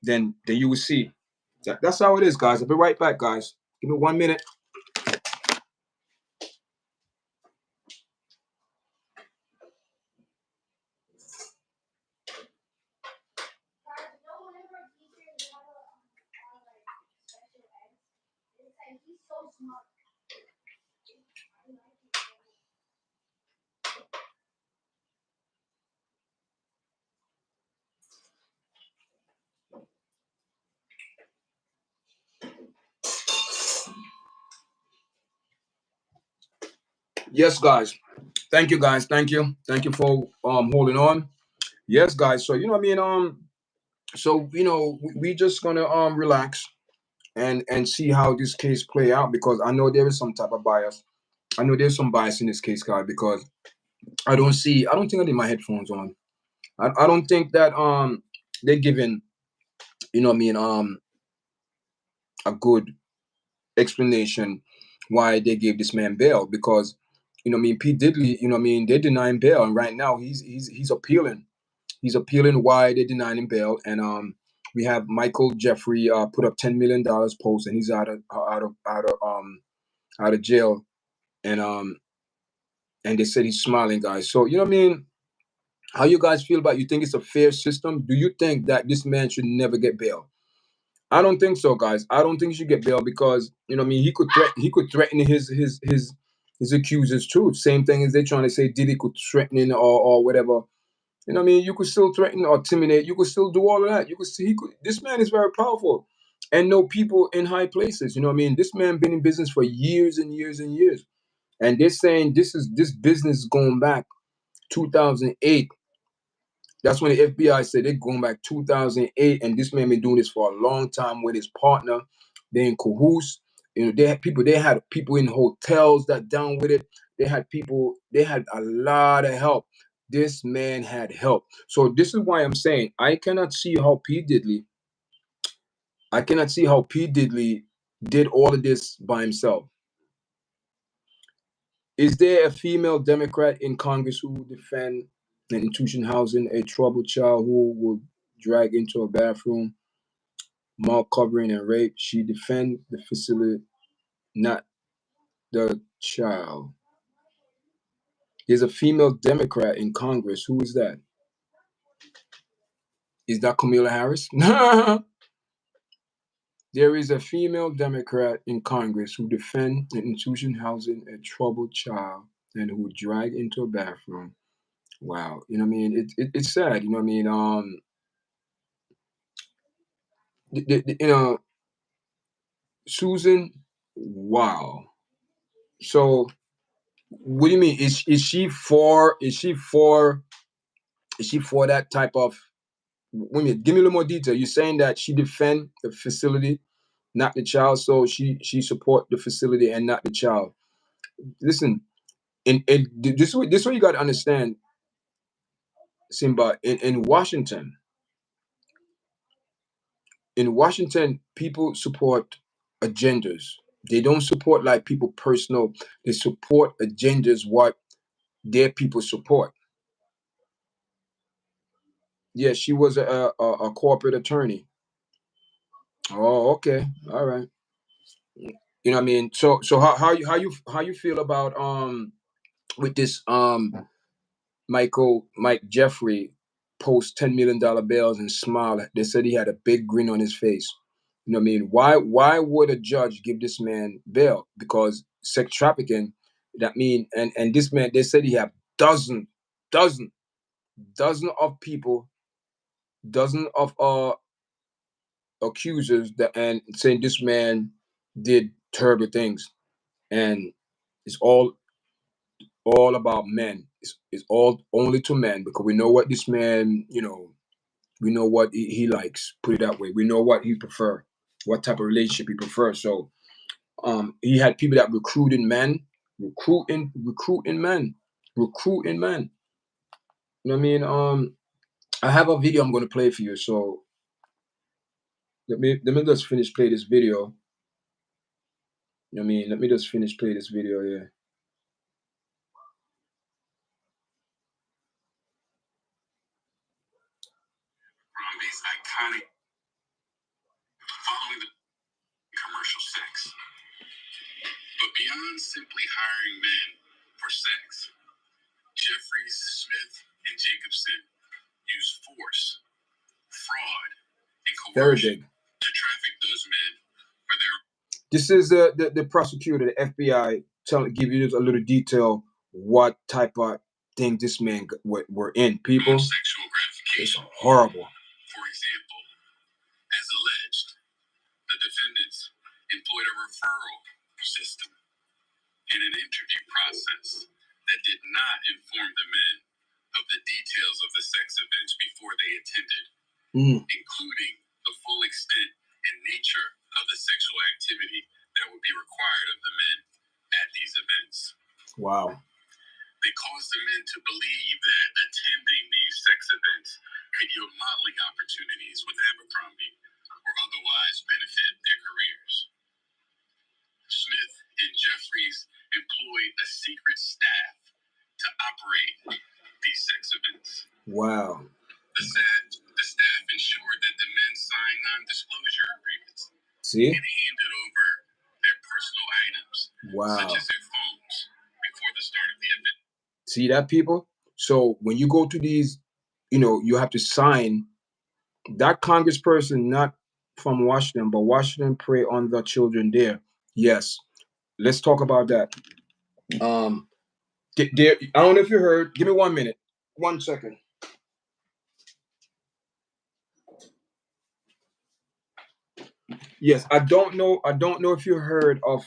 then you will see. That's how it is, guys. I'll be right back, guys. Give me 1 minute. Yes, guys. Thank you, guys. Thank you. Thank you for holding on. Yes, guys. So so we just gonna relax and see how this case play out, because I know there is some type of bias. I know there's some bias in this case, guys, because I don't think I need my headphones on. I don't think that they're giving a good explanation why they gave this man bail, because P Diddy, they're denying bail, and right now he's appealing. He's appealing why they denying him bail, and we have Michael Jeffrey put up $10 million post, and he's out of jail, and they said he's smiling, guys. So how you guys feel about? You think it's a fair system? Do you think that this man should never get bail? I don't think so, guys. I don't think he should get bail, because he could threaten his accusers too. Same thing as they're trying to say Diddy could threaten or whatever. You could still threaten or intimidate. You could still do all of that. You could see this man is very powerful and know people in high places. This man been in business for years and years and years. And they're saying this business going back 2008. That's when the FBI said they're going back 2008, and this man been doing this for a long time with his partner. They in cahoots. You know, they had people in hotels that down with it. They had a lot of help. This man had help. So this is why I'm saying I cannot see how P. Diddy did all of this by himself. Is there a female Democrat in Congress who would defend an institution housing a troubled child who would drag into a bathroom, mouth covering and rape? She defend the facility, not the child. There's a female Democrat in Congress. Who is that? Is that Kamala Harris? There is a female Democrat in Congress who defend an institution housing a troubled child and who would drag into a bathroom. Wow. You know what I mean? It's sad. You know what I mean? You know, Susan, wow. So what do you mean? Is she for that type of, wait a minute, give me a little more detail. You're saying that she defend the facility, not the child, so she support the facility and not the child. Listen, in this way you gotta understand, Simba, in Washington, people support agendas. They don't support like people personal. They support agendas what their people support. Yeah, she was a corporate attorney. Oh, okay, all right. You know what I mean? So how you feel about with this Mike Jeffrey post $10 million bills and smile? They said he had a big grin on his face. You know what I mean? Why would a judge give this man bail? Because sex trafficking, that mean, and this man, they said he had dozen of people, dozen of accusers that, and saying this man did terrible things, and it's all about men. It's all only to men, because we know what this man, you know, we know what he likes. Put it that way. We know what he prefer, what type of relationship he prefers. So he had people that recruiting men. You know what I mean? I have a video I'm going to play for you. So let me just finish play this video. You know what I mean? Let me just finish play this video here. Abercrombie's iconic following the commercial sex. But beyond simply hiring men for sex, Jeffries, Smith, and Jacobson use force, fraud, and coercion to traffic those men for their. This is the prosecutor, the FBI, give you a little detail what type of thing this man were in. People, sexual gratification. It's horrible. For example, as alleged, the defendants employed a referral system and an interview process that did not inform the men of the details of the sex events before they attended, including the full extent and nature of the sexual activity that would be required of the men at these events. Wow. They caused the men to believe that attending these sex events could yield modeling opportunities with Abercrombie or otherwise benefit their careers. Smith and Jeffries employed a secret staff to operate these sex events. Wow. The staff ensured that the men signed non-disclosure agreements. See? And handed over their personal items, such as their phones, before the start of the event. See that, people? So when you go to these, you know, you have to sign. That congressperson, not from Washington, but Washington prey on the children there. Yes. Let's talk about that. There, I don't know if you heard. Give me 1 minute. 1 second. Yes, I don't know if you heard of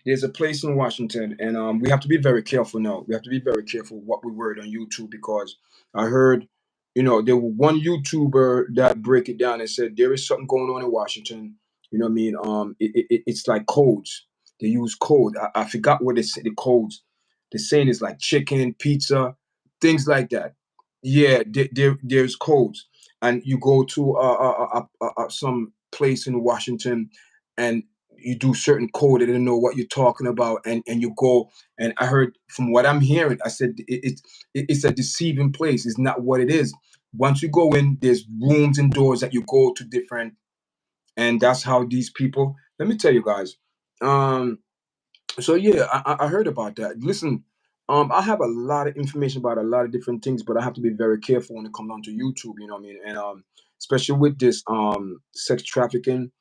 there's a place in Washington, and we have to be very careful now. We have to be very careful what we word on YouTube, because I heard, there was one YouTuber that break it down and said there is something going on in Washington. You know what I mean? It's like codes. They use code. I forgot what they say. The codes. The saying is like chicken, pizza, things like that. Yeah, there's codes, and you go to some place in Washington, and you do certain code. They didn't know what you're talking about, and you go. And I heard, from what I'm hearing, I said it's a deceiving place. It's not what it is. Once you go in, there's rooms and doors that you go to different, and that's how these people. Let me tell you guys. So yeah, I heard about that. Listen, I have a lot of information about a lot of different things, but I have to be very careful when it comes onto YouTube. You know what I mean? And especially with this sex trafficking,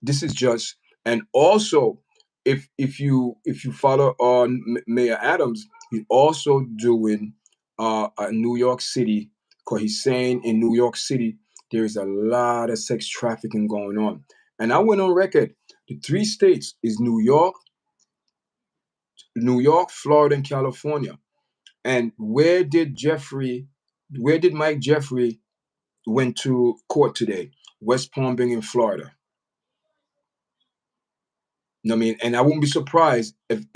this is just. And also, if you follow on Mayor Adams, he's also doing New York City, because he's saying in New York City there is a lot of sex trafficking going on. And I went on record. The three states is New York, Florida, and California. And where did Mike Jeffrey went to court today? West Palm Beach in Florida. You know what I mean? And I wouldn't be surprised if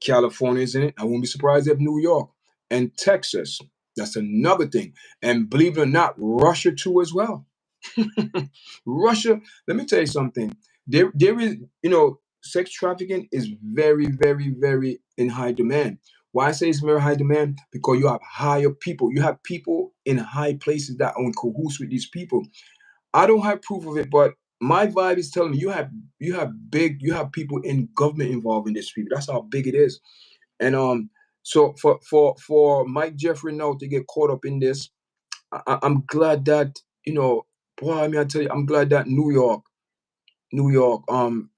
California is in it. I wouldn't be surprised if New York and Texas. That's another thing. And believe it or not, Russia too as well. Russia, let me tell you something. There is, sex trafficking is very, very, very in high demand. Why I say it's very high demand? Because you have higher people. You have people in high places that are in cahoots with these people. I don't have proof of it, but my vibe is telling me you have people in government involved in this people. That's how big it is. And so for Mike Jeffrey now to get caught up in this, I'm glad that, boy, I mean, I tell you, I'm glad that New York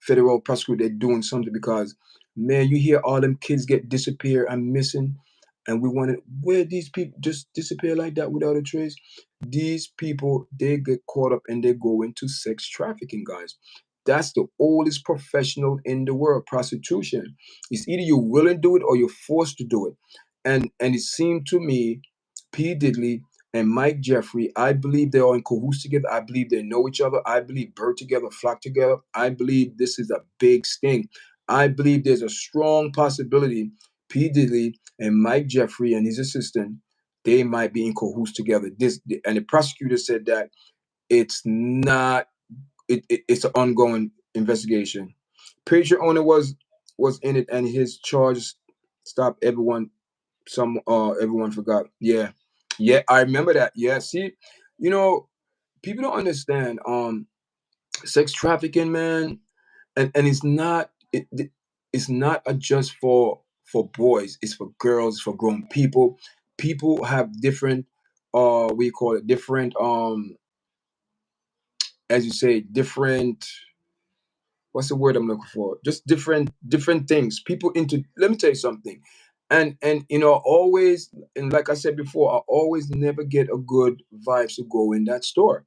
federal prosecutor, they're doing something, because man, you hear all them kids get disappear and missing, and we wanted, where these people just disappear like that without a trace. These people, they get caught up and they go into sex trafficking, guys. That's the oldest professional in the world, prostitution. It's either you're willing to do it or you're forced to do it. And it seemed to me, P. Diddy and Mike Jeffrey, I believe they're all in cahoots together. I believe they know each other. I believe bird together, flock together. I believe this is a big sting. I believe there's a strong possibility P. Diddy and Mike Jeffrey and his assistant, they might be in cahoots together. And the prosecutor said that it's not. It's an ongoing investigation. Patriot owner was in it, and his charge stopped everyone. Everyone forgot. Yeah, yeah, I remember that. Yeah, see, you know, people don't understand sex trafficking, man, and it's not just for boys. It's for girls, for grown people. People have different we call it different as you say, different, what's the word I'm looking for? Just different things. People into, let me tell you something. And always, and like I said before, I always never get a good vibes to go in that store.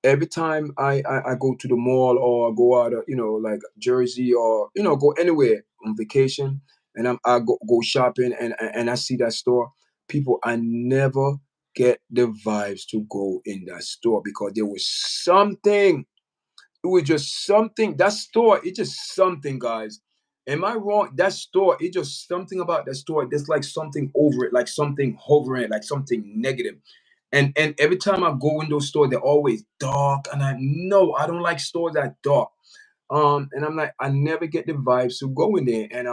Every time I go to the mall, or go out of, like Jersey, or go anywhere on vacation, and I go shopping, and I see that store, people, I never get the vibes to go in that store, because there was something, it was just something. That store, it's just something, guys. Am I wrong? That store, it's just something about that store. There's like something over it, like something hovering, like something negative. And every time I go in those stores, they're always dark. And I know I don't like stores that dark. And I'm like, I never get the vibes to go in there. And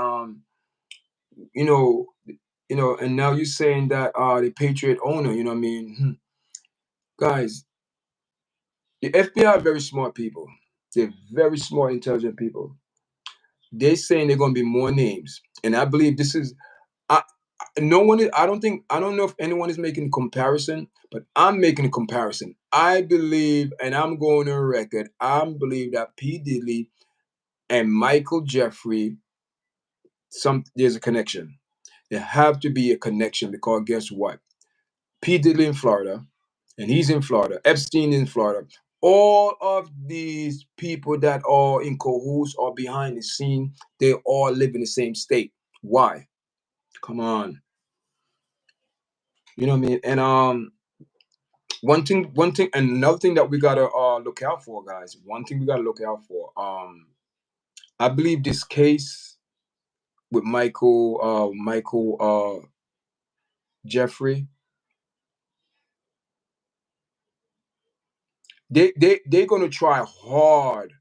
you know, and now you're saying that the Patriot owner, you know what I mean? Guys, the FBI are very smart people. They're very smart, intelligent people. They're saying they're gonna be more names. And I believe this is I no one is, I don't know if anyone is making a comparison, but I'm making a comparison. I believe, and I'm going on record, I believe that P. Diddy and Michael Jeffrey, there's a connection. There have to be a connection, because guess what? P. Diddy in Florida, and he's in Florida. Epstein in Florida. All of these people that are in cahoots or behind the scene, they all live in the same state. Why? Come on. You know what I mean? And one thing, and another thing that we gotta look out for, guys. One thing we gotta look out for. I believe this case with Michael Jeffrey, they're gonna try hard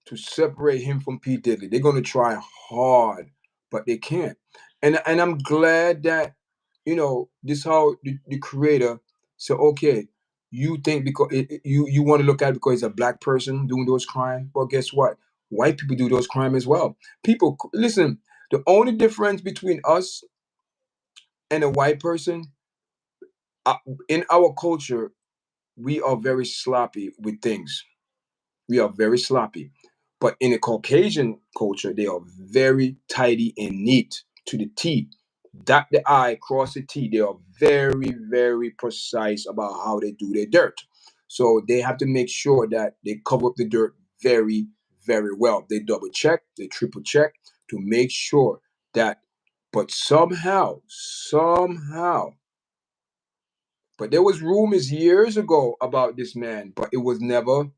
to separate him from P. Diddy. They're gonna try hard, but they can't. And I'm glad that this how the creator said, okay, you think because you want to look at it because it's a black person doing those crimes, but guess what? White people do those crimes as well. People listen. The only difference between us and a white person, uh, in our culture, we are very sloppy with things. We are very sloppy. But in a Caucasian culture, they are very tidy and neat to the T. Dot the I, cross the T. They are very, very precise about how they do their dirt. So they have to make sure that they cover up the dirt very, very well. They double check, they triple check to make sure that, but somehow, but there was rumors years ago about this man, but it was never,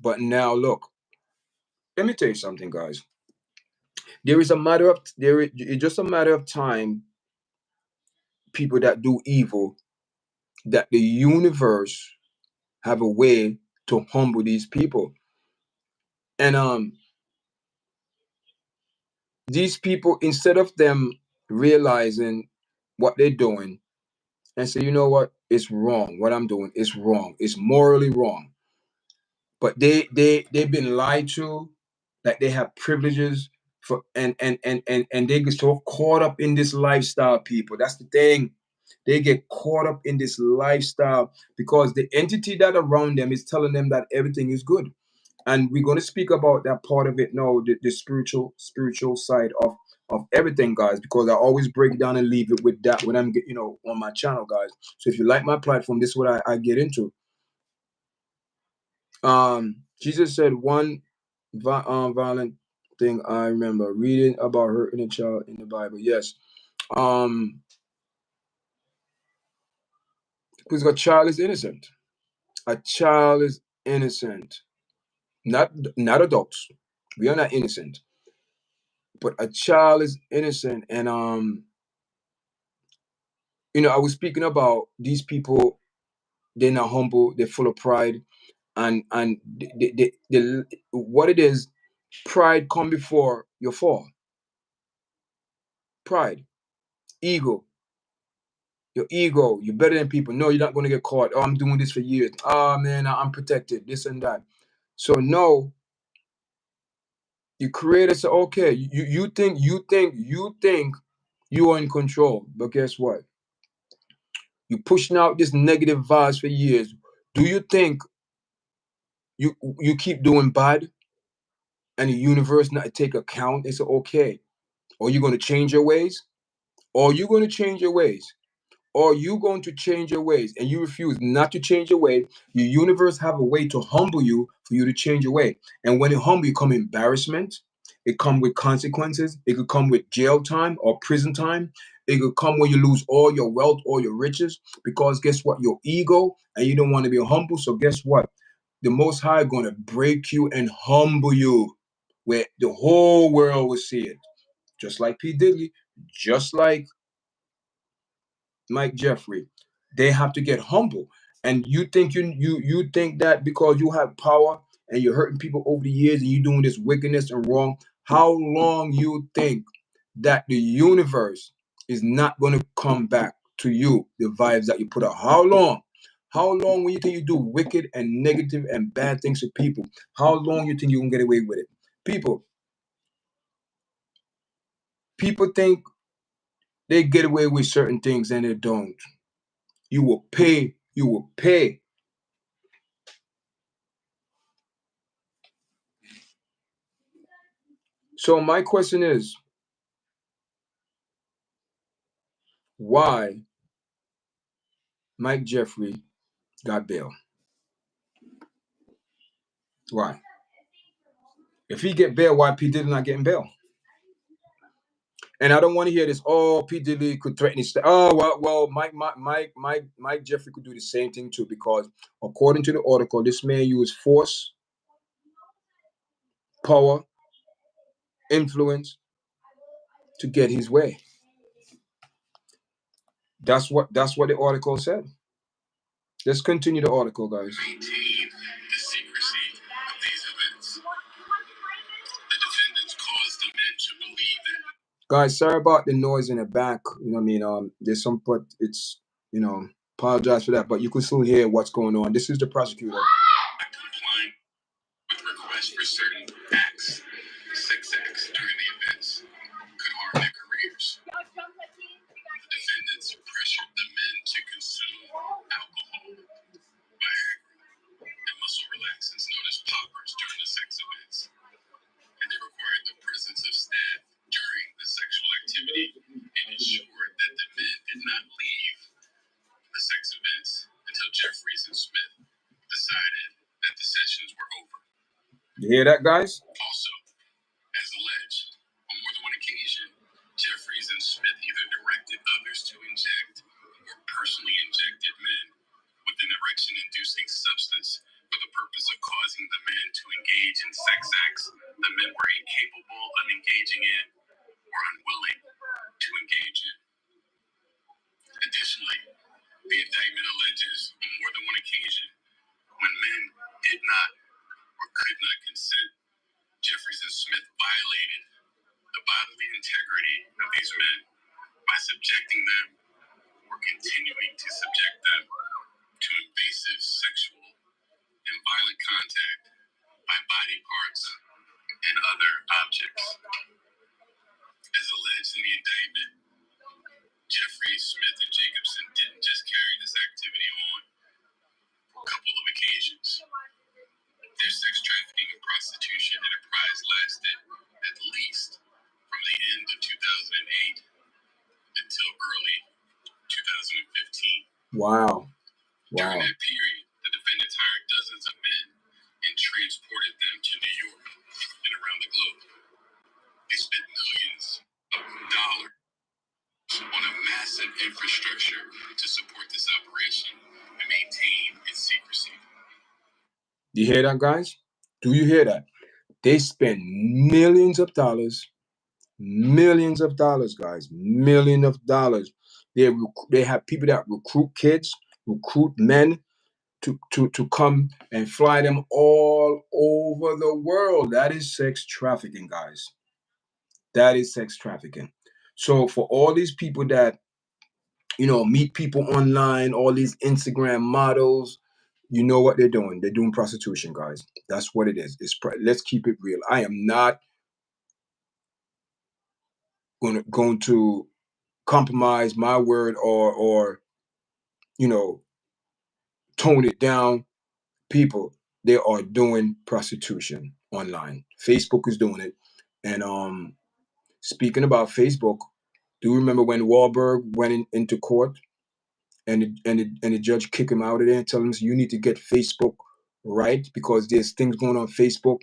but now look, let me tell you something, guys. It's just a matter of time. People that do evil, that the universe have a way to humble these people, and these people, instead of them realizing what they're doing and say, you know what, it's wrong. What I'm doing is wrong. It's morally wrong. But they've been lied to, like they have privileges for, and they get so caught up in this lifestyle. People, that's the thing. They get caught up in this lifestyle because the entity that around them is telling them that everything is good. And we're going to speak about that part of it now, the spiritual side of everything, guys, because I always break it down and leave it with that when I'm on my channel, guys. So if you like my platform, this is what I get into. Jesus said one violent thing I remember reading about hurting a child in the Bible. Yes. Because a child is innocent. A child is innocent. Not adults. We are not innocent. But a child is innocent. And I was speaking about these people, they're not humble, they're full of pride. And what it is, pride come before your fall. Pride, ego. Your ego, you're better than people. No, you're not going to get caught. Oh, I'm doing this for years. Oh, man, I'm protected, this and that. So, no, the creator said, okay, you think you are in control. But guess what? You're pushing out this negative vibes for years. Do you think you keep doing bad and the universe not take account and say, okay, are you going to change your ways? Are you going to change your ways? Or you going to change your ways and you refuse not to change your way? Your universe have a way to humble you for you to change your way. And when it humble you, come embarrassment. It come with consequences. It could come with jail time or prison time. It could come when you lose all your wealth, all your riches, because guess what? Your ego, and you don't want to be humble. So guess what? The Most High going to break you and humble you, where the whole world will see it. Just like P. Diddy, just like Mike Jeffrey, they have to get humble. And you think you think that because you have power and you're hurting people over the years and you're doing this wickedness and wrong, how long you think that the universe is not going to come back to you, the vibes that you put out? How long? How long when you think you do wicked and negative and bad things to people? How long you think you can get away with it? People think they get away with certain things and they don't. You will pay. You will pay. So my question is, why Mike Jeffrey got bail? Why? If he get bail, why P. Diddy not getting bail? And I don't want to hear this. Oh, P. Diddy could threaten his. Oh, well, Mike Jeffrey could do the same thing too, because according to the article, this man used force, power, influence to get his way. That's what the article said. Let's continue the article, guys. Maintain the secrecy of these events. The defendants caused the men to believe that. Guys, sorry about the noise in the back. You know what I mean? There's some, but it's, apologize for that, but you can still hear what's going on. This is the prosecutor. Complying with requests for certain acts, sex acts during the events, could harm their careers. The defendants pressured the men to consume alcohol, Viagra, and muscle relaxants known as poppers during the sex events. And they required the presence of staff during the sexual activity and ensured that the men did not leave the sex events until Jeffries and Smith decided that the sessions were over. You hear that, guys? Also, as alleged, on more than one occasion, Jeffries and Smith either directed others to inject or personally injected men with an erection-inducing substance for the purpose of causing the men to engage in sex acts the men were incapable of engaging in or unwilling to engage in. Additionally, the indictment alleges on more than one occasion when men did not or could not consent, Jeffries and Smith violated the bodily integrity of these men by subjecting them or continuing to subject them to invasive sexual and violent contact by body parts and other objects. As alleged in the indictment, Jeffries, Smith, and Jacobson didn't just carry this activity on for a couple of occasions. Their sex trafficking and prostitution enterprise lasted at least from the end of 2008 until early 2015. Wow. During that period, the defendants hired dozens of men and transported them to New York and around the globe. They spent millions of dollars on a massive infrastructure to support this operation and maintain its secrecy. You hear that, guys? Do you hear that? They spend millions of dollars, guys, millions of dollars. They have people that recruit kids, recruit men to come and fly them all over the world. That is sex trafficking, guys. That is sex trafficking. So for all these people that, meet people online, all these Instagram models, you know what they're doing. They're doing prostitution, guys. That's what it is. Let's keep it real. I am not going to compromise my word or tone it down. People, they are doing prostitution online. Facebook is doing it. And speaking about Facebook, do you remember when Wahlberg went into court and the judge kicked him out of there and told him, you need to get Facebook right because there's things going on Facebook.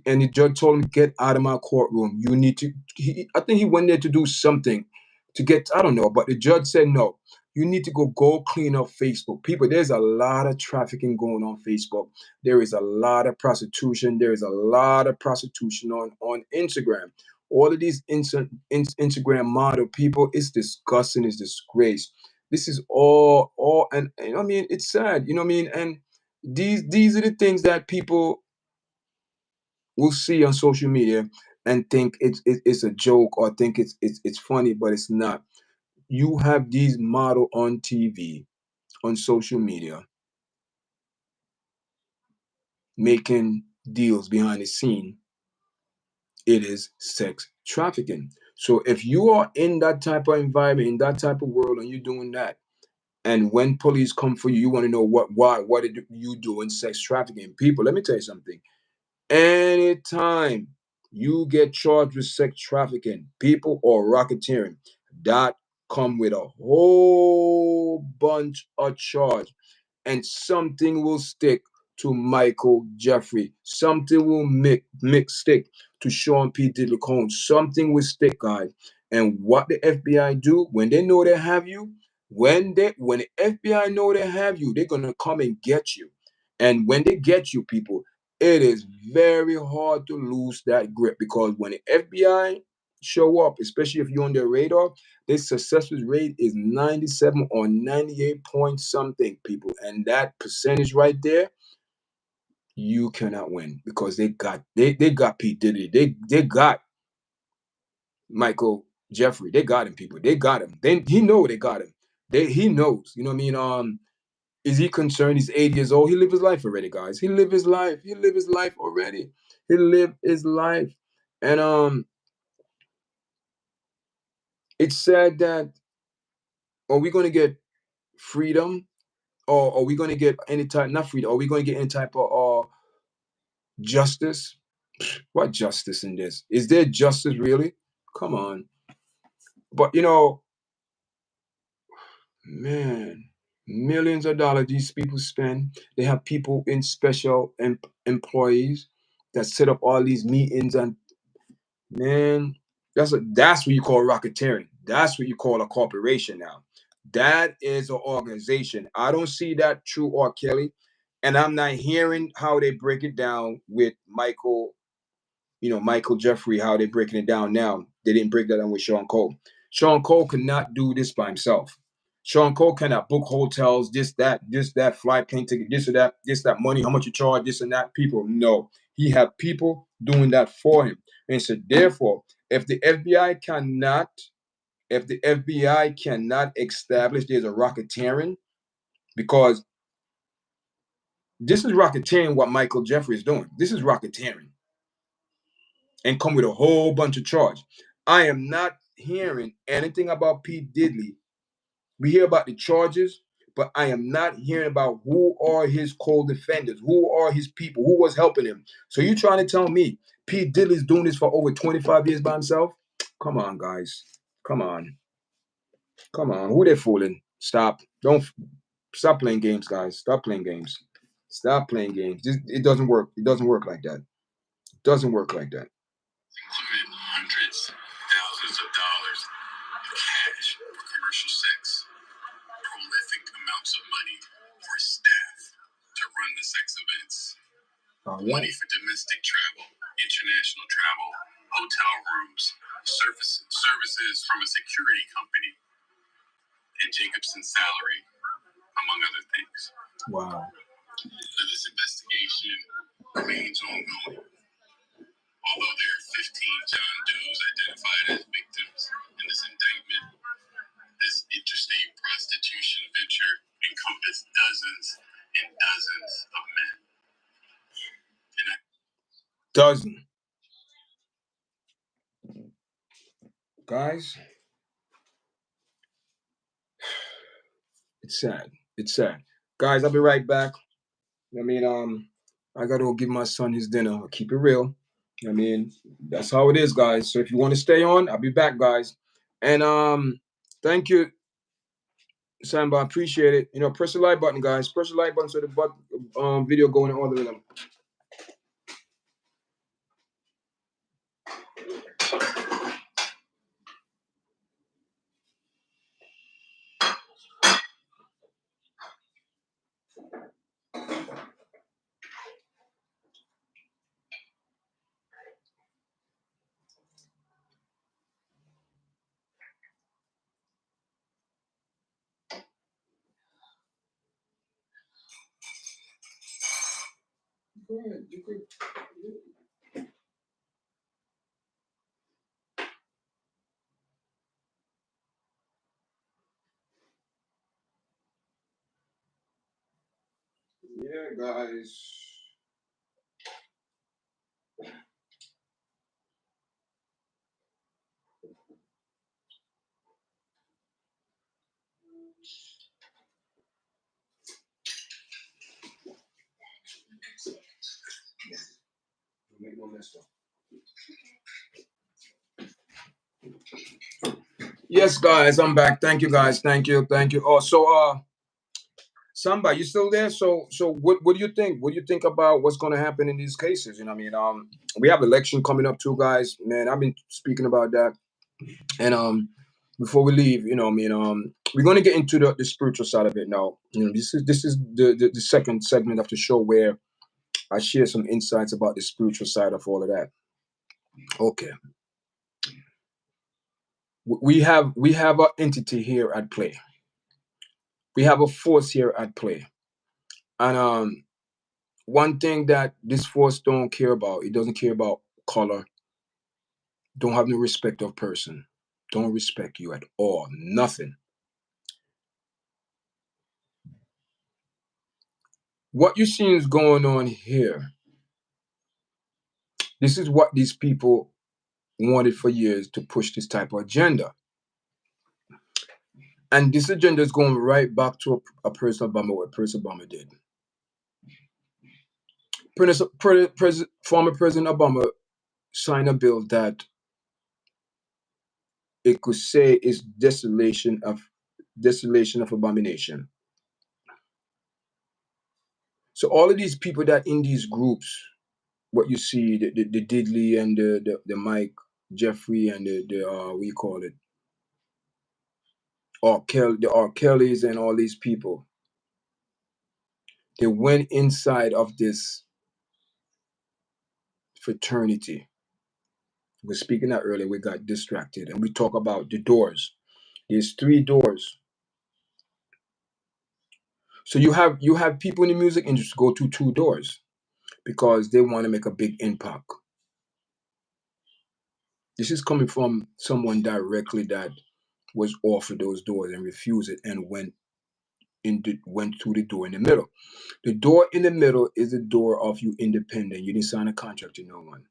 And the judge told him, get out of my courtroom. You need to, I think he went there to do something to get, I don't know, but the judge said, no, you need to go clean up Facebook. People, there's a lot of trafficking going on Facebook. There is a lot of prostitution. There is a lot of prostitution on Instagram. All of these Instagram model people, it's disgusting, it's disgrace. This is all, and I mean, it's sad, you know what I mean? And these are the things that people will see on social media and think it's a joke or think it's funny, but it's not. You have these model on TV, on social media, making deals behind the scene. It is sex trafficking. So if you are in that type of environment, in that type of world, and you're doing that, and when police come for you, you want to know what did you do in sex trafficking? People, let me tell you something. Anytime you get charged with sex trafficking, people or racketeering, that come with a whole bunch of charge, and something will stick to Michael Jeffrey. Something will make stick to Sean P. Diddy Combs. Something will stick, guys. And what the FBI do when they know they have you, when the FBI know they have you, they're gonna come and get you. And when they get you, people, it is very hard to lose that grip, because when the FBI show up, especially if you're on their radar, their success rate is 97 or 98 point something, people. And that percentage right there, you cannot win, because they got Pete Diddy. They got Michael Jeffrey. They got him, people. They got him. He know they got him. He knows. You know what I mean? Is he concerned? He's 80 years old. He lived his life already, guys. He lived his life. He lived his life already. He lived his life. And it's sad that, are we gonna get freedom, or are we gonna get any type, not freedom, are we gonna get any type of justice? What justice in this? Is there justice really? Come on. But man, millions of dollars these people spend. They have people in special employees that set up all these meetings, and man, that's what you call racketeering. That's what you call a corporation now. That is an organization. I don't see that through R. Kelly, and I'm not hearing how they break it down with Michael Jeffrey, how they're breaking it down now. They didn't break that down with Sean Cole. Sean Cole could not do this by himself. Sean Cole cannot book hotels, this, that, flight, plane ticket, this or that, money, how much you charge, this and that. People, no. He had people doing that for him. And so therefore, if the FBI cannot establish there's a racketeering, because this is racketeering what Michael Jeffrey is doing. This is racketeering. And come with a whole bunch of charge. I am not hearing anything about Pete Diddy. We hear about the charges, but I am not hearing about who are his co-defendants, who are his people, who was helping him. So you trying to tell me Pete Diddy's doing this for over 25 years by himself? Come on, guys. Come on. Who they fooling? Stop. Stop playing games, guys. Stop playing games. Stop playing games. It doesn't work. It doesn't work like that. It doesn't work like that. Included hundreds, thousands of dollars in cash for commercial sex, prolific amounts of money for staff to run the sex events, money for domestic travel, international travel, hotel rooms, services from a security company, and Jacobson's salary, among other things. Wow. So this investigation remains ongoing. Although there are 15 John Does identified as victims in this indictment, this interstate prostitution venture encompassed dozens and dozens of men. Guys, it's sad. It's sad. Guys, I'll be right back. I mean, I gotta go give my son his dinner. I'll keep it real. I mean, that's how it is, guys. So if you want to stay on, I'll be back, guys. And thank you, Samba. I appreciate it. Press the like button, guys. Press the like button so the video going in all the way. Go ahead. You could. Yeah, guys. Make no mistake. Yes, guys, I'm back. Thank you, guys. Thank you. Oh, Samba, you still there? So what do you think? What do you think about what's going to happen in these cases? You know what I mean? We have election coming up too, guys. Man, I've been speaking about that. And before we leave, you know what I mean, we're going to get into the spiritual side of it now. You know, this is the second segment of the show where I share some insights about the spiritual side of all of that. Okay. We have an entity here at play. We have a force here at play. And one thing that this force don't care about, it doesn't care about color, don't have no respect of person, don't respect you at all, nothing. What you see is going on here. This is what these people wanted for years, to push this type of agenda. And this agenda is going right back to a President Obama, what President Obama did. Former President Obama signed a bill that it could say is desolation of abomination. So all of these people that in these groups, what you see, the Diddy and the Mike, Jeffrey and the what you call it, the R. Kellys and all these people, they went inside of this fraternity. We were speaking that earlier, we got distracted, and we talk about the doors. There's 3 doors. So you have people in the music industry go to 2 doors because they want to make a big impact. This is coming from someone directly that was offered those doors and refused it and went through the door in the middle. The door in the middle is the door of you independent. You didn't sign a contract to no one,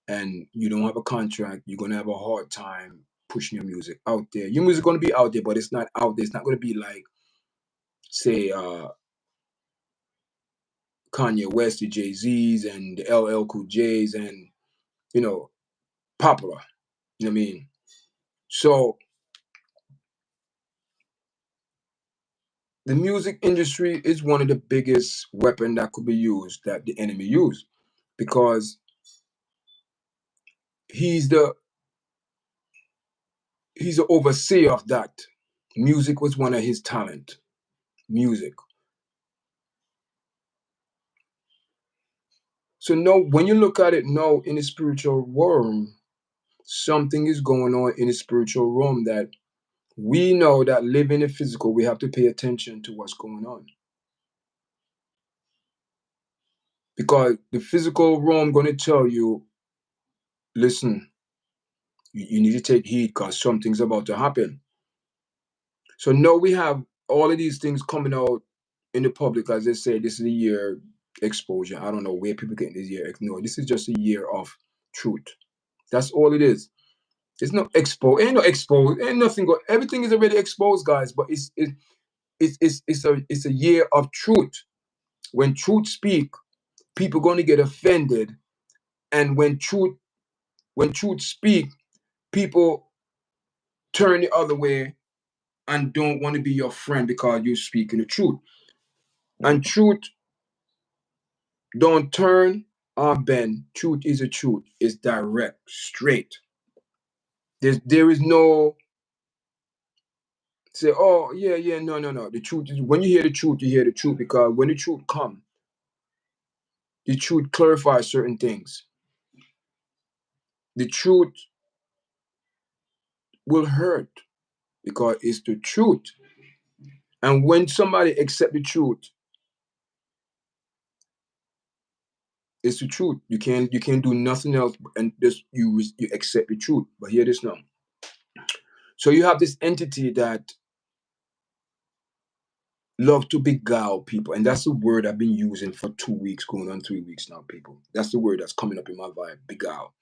and you don't have a contract. You're gonna have a hard time pushing your music out there. Your music gonna be out there, but it's not out there. It's not gonna be like, say, Kanye West, the Jay-Z's, and the LL Cool J's, and popular. You know what I mean? So the music industry is one of the biggest weapon that could be used, that the enemy used, because he's the overseer of that. Music was one of his talent. Music. So no, when you look at it now in the spiritual realm, something is going on in the spiritual realm that we know that live in the physical, we have to pay attention to what's going on. Because the physical realm going to tell you, listen, you need to take heed because something's about to happen. So now we have all of these things coming out in the public, as they say, this is a year exposure. I don't know where people get this year. No, this is just a year of truth. That's all it is. It's not exposed. Ain't no exposed. Ain't nothing. Everything is already exposed, guys. But it's a year of truth. When truth speak, people going to get offended, and when truth speak, people turn the other way and don't want to be your friend because you're speaking the truth. And truth don't turn or bend. Truth is a truth. It's direct, straight. There is no say, oh yeah, no. The truth is, when you hear the truth, you hear the truth, because when the truth comes, the truth clarifies certain things. The truth will hurt because it's the truth. And when somebody accept the truth, it's the truth. You can't do nothing else, and just you accept the truth. But hear this now. So you have this entity that love to beguile people, and that's the word I've been using for 2 weeks, going on 3 weeks now, people. That's the word that's coming up in my vibe, beguile.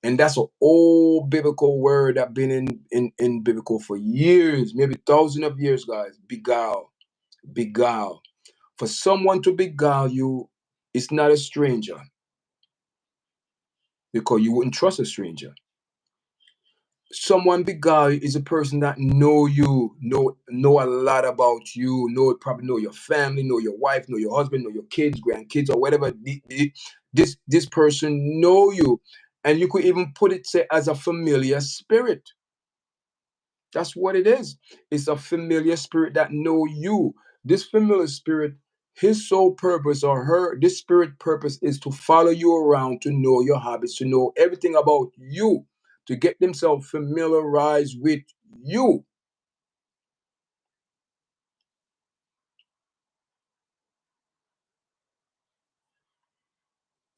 And that's an old biblical word that's been in biblical for years, maybe thousands of years, guys. Beguile. Beguile. For someone to beguile you, it's not a stranger, because you wouldn't trust a stranger. someone big guy is a person that know you, know a lot about you, probably know your family, know your wife, know your husband, know your kids, grandkids, or whatever. This person know you, and you could even put it, say, as a familiar spirit. That's what it is. It's a familiar spirit that know you. This familiar spirit, his sole purpose, or her, this spirit purpose, is to follow you around, to know your habits, to know everything about you, to get themselves familiarized with you.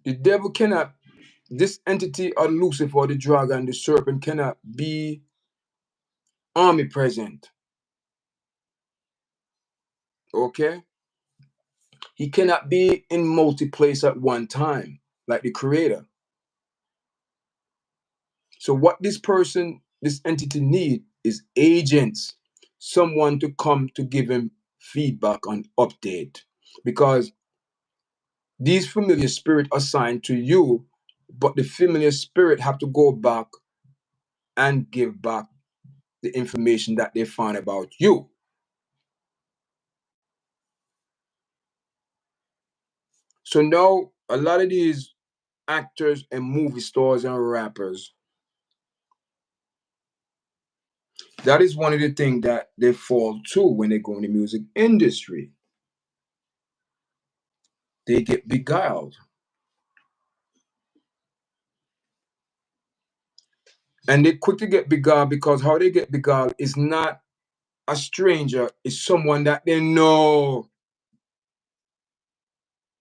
The devil cannot, this entity or Lucifer, the dragon, the serpent, cannot be omnipresent. Okay? He cannot be in multi-place at one time, like the creator. So what this person, this entity need is agents, someone to come to give him feedback on update. Because these familiar spirit assigned to you, but the familiar spirit have to go back and give back the information that they found about you. So now a lot of these actors and movie stars and rappers, that is one of the things that they fall to when they go in the music industry. They get beguiled. And they quickly get beguiled, because how they get beguiled is not a stranger, it's someone that they know.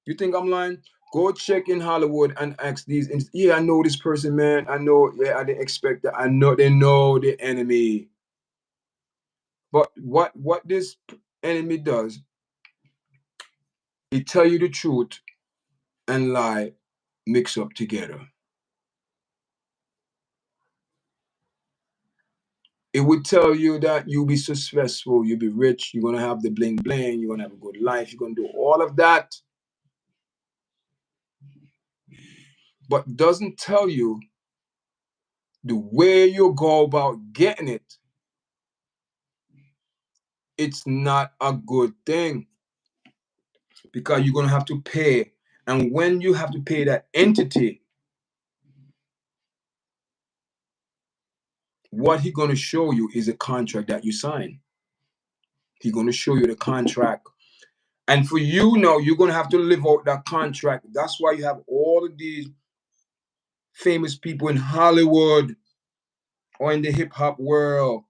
You think I'm lying? Go check in Hollywood and ask these. Yeah, I know this person, man. I know. Yeah, I didn't expect that. I know they know the enemy. But what this enemy does, he tell you the truth and lie mix up together. It would tell you that you'll be successful, you'll be rich, you're gonna have the bling bling, you're gonna have a good life, you're gonna do all of that, but doesn't tell you the way you go about getting it. It's not a good thing, because you're gonna have to pay. And when you have to pay that entity, what he's gonna show you is a contract that you sign. He's gonna show you the contract. And for you now, you're gonna have to live out that contract. That's why you have all of these famous people in Hollywood or in the hip hop world.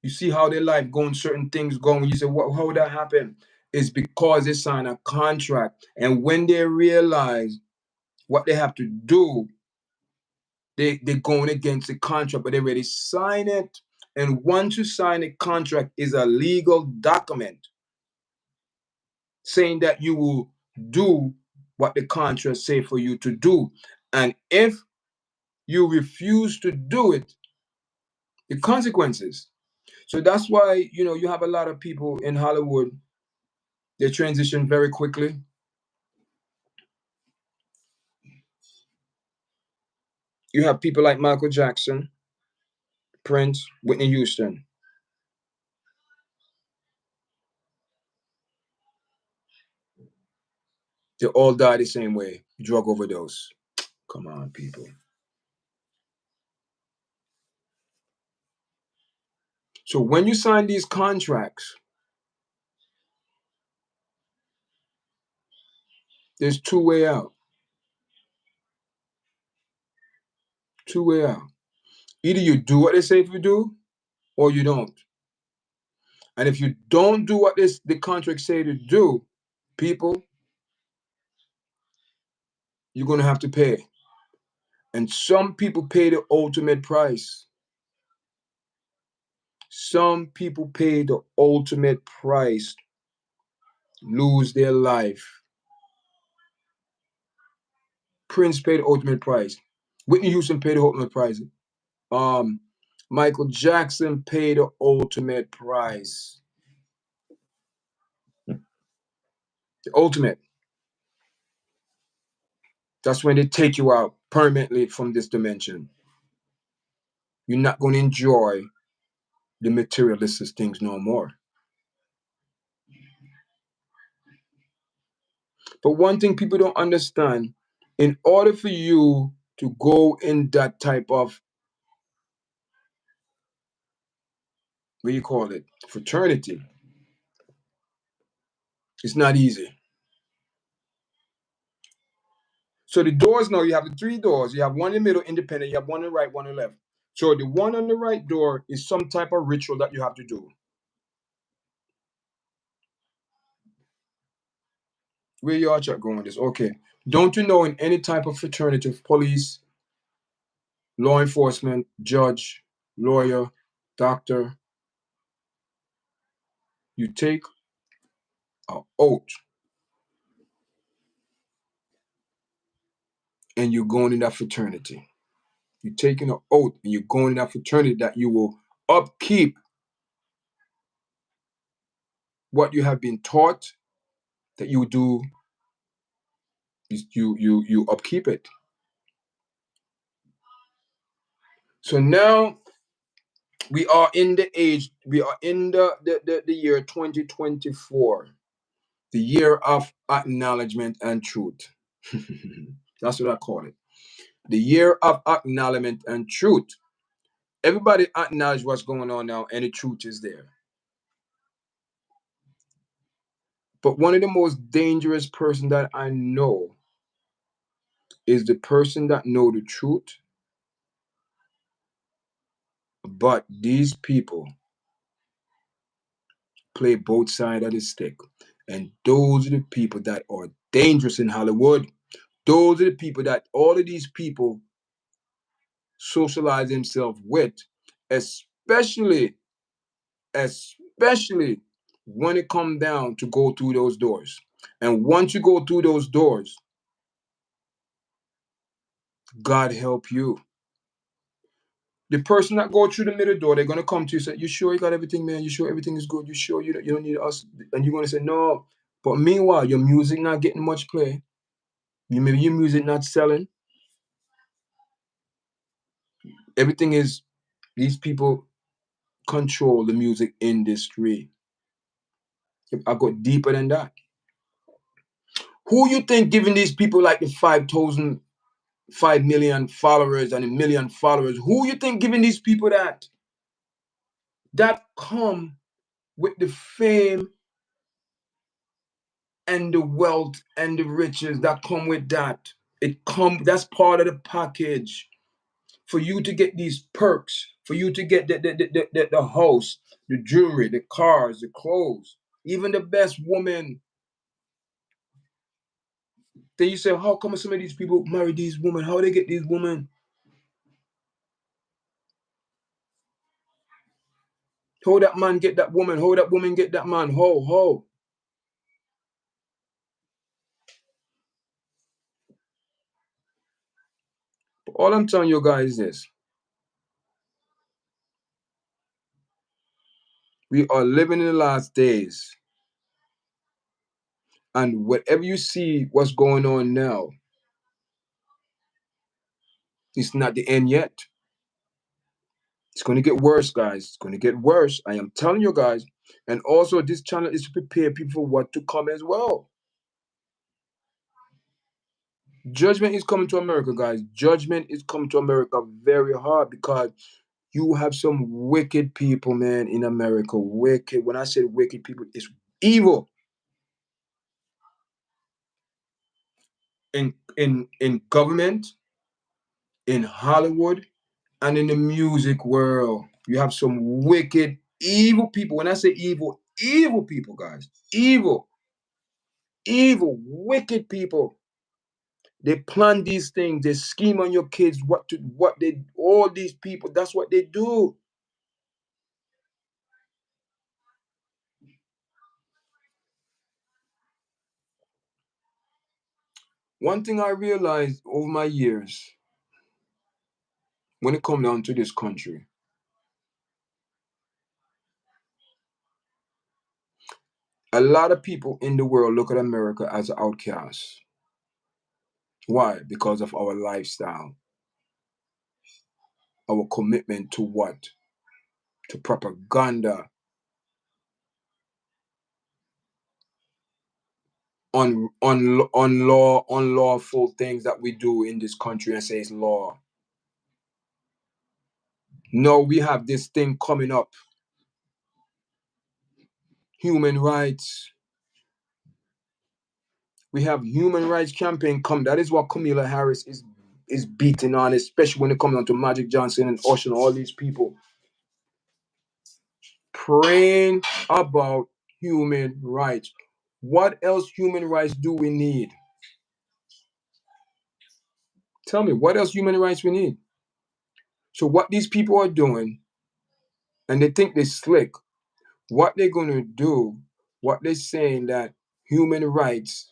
You see how their life going, certain things going. You say, what, how would that happen? It's because they sign a contract. And when they realize what they have to do, they're going against the contract, but they already sign it. And once you sign a contract, is a legal document saying that you will do what the contract say for you to do. And if you refuse to do it, the consequences. So that's why, you have a lot of people in Hollywood, they transition very quickly. You have people like Michael Jackson, Prince, Whitney Houston. They all die the same way, drug overdose. Come on, people. So when you sign these contracts, there's two-way out. Two-way out. Either you do what they say if you do, or you don't. And if you don't do what the contract say to do, people, you're gonna have to pay. And some people pay the ultimate price. Some people pay the ultimate price, lose their life. Prince paid the ultimate price. Whitney Houston paid the ultimate price. Um, Michael Jackson paid the ultimate price. The ultimate. That's when they take you out permanently from this dimension. you're not going to enjoy the materialistic things no more. But one thing people don't understand, in order for you to go in that type of, what do you call it, fraternity, it's not easy. So the doors now, you have the 3 doors. You have one in the middle, independent. You have one on the right, one on the left. So the one on the right door is some type of ritual that you have to do. Where you are going with this? Okay. Don't you know in any type of fraternity, police, law enforcement, judge, lawyer, doctor, you take an oath and you're going in that fraternity. You're taking an oath and you're going in that fraternity that you will upkeep what you have been taught that you do. You upkeep it. So now we are in the year 2024, the year of acknowledgement and truth. That's what I call it. The year of acknowledgement and truth. Everybody acknowledge what's going on now, and the truth is there. But one of the most dangerous person that I know is the person that know the truth, but these people play both sides of the stick. And those are the people that are dangerous in Hollywood. Those are the people that all of these people socialize themselves with, especially when it comes down to go through those doors. And once you go through those doors, God help you. The person that go through the middle door, they're gonna come to you and say, "You sure you got everything, man? You sure everything is good? You sure you don't need us?" And you're gonna say, "No." But meanwhile, your music not getting much play. Maybe your music not selling. Everything is, these people control the music industry. I go deeper than that. Who you think giving these people like the 5 million followers and a million followers? Who you think giving these people that? That come with the fame and the wealth and the riches that come with that. That's part of the package. For you to get these perks, for you to get the house, the jewelry, the cars, the clothes, even the best woman. Then you say, how come some of these people marry these women? How they get these women? How that man get that woman? How that woman get that man? How? But all I'm telling you guys is this. We are living in the last days. And whatever you see what's going on now, it's not the end yet. It's going to get worse, guys. It's going to get worse. I am telling you guys. And also, this channel is to prepare people for what to come as well. Judgment is coming to America, guys. Judgment is coming to America very hard because you have some wicked people, man, in America. Wicked. When I say wicked people, it's evil. In government, in Hollywood, and in the music world. You have some wicked, evil people. When I say evil, evil people, guys. Evil, wicked people. They plan these things. They scheme on your kids. All these people, that's what they do. One thing I realized over my years, when it comes down to this country, a lot of people in the world look at America as an outcast. Why? Because of our lifestyle. our commitment to what? To propaganda, on unlawful things that we do in this country and say it's law. No, we have this thing coming up. Human rights. We have human rights campaign come. That is what Kamala Harris is beating on, especially when it comes down to Magic Johnson and Ocean, all these people. Praying about human rights. What else human rights do we need? Tell me, what else human rights we need? So what these people are doing, and they think they're slick, what they're going to do, what they're saying that human rights,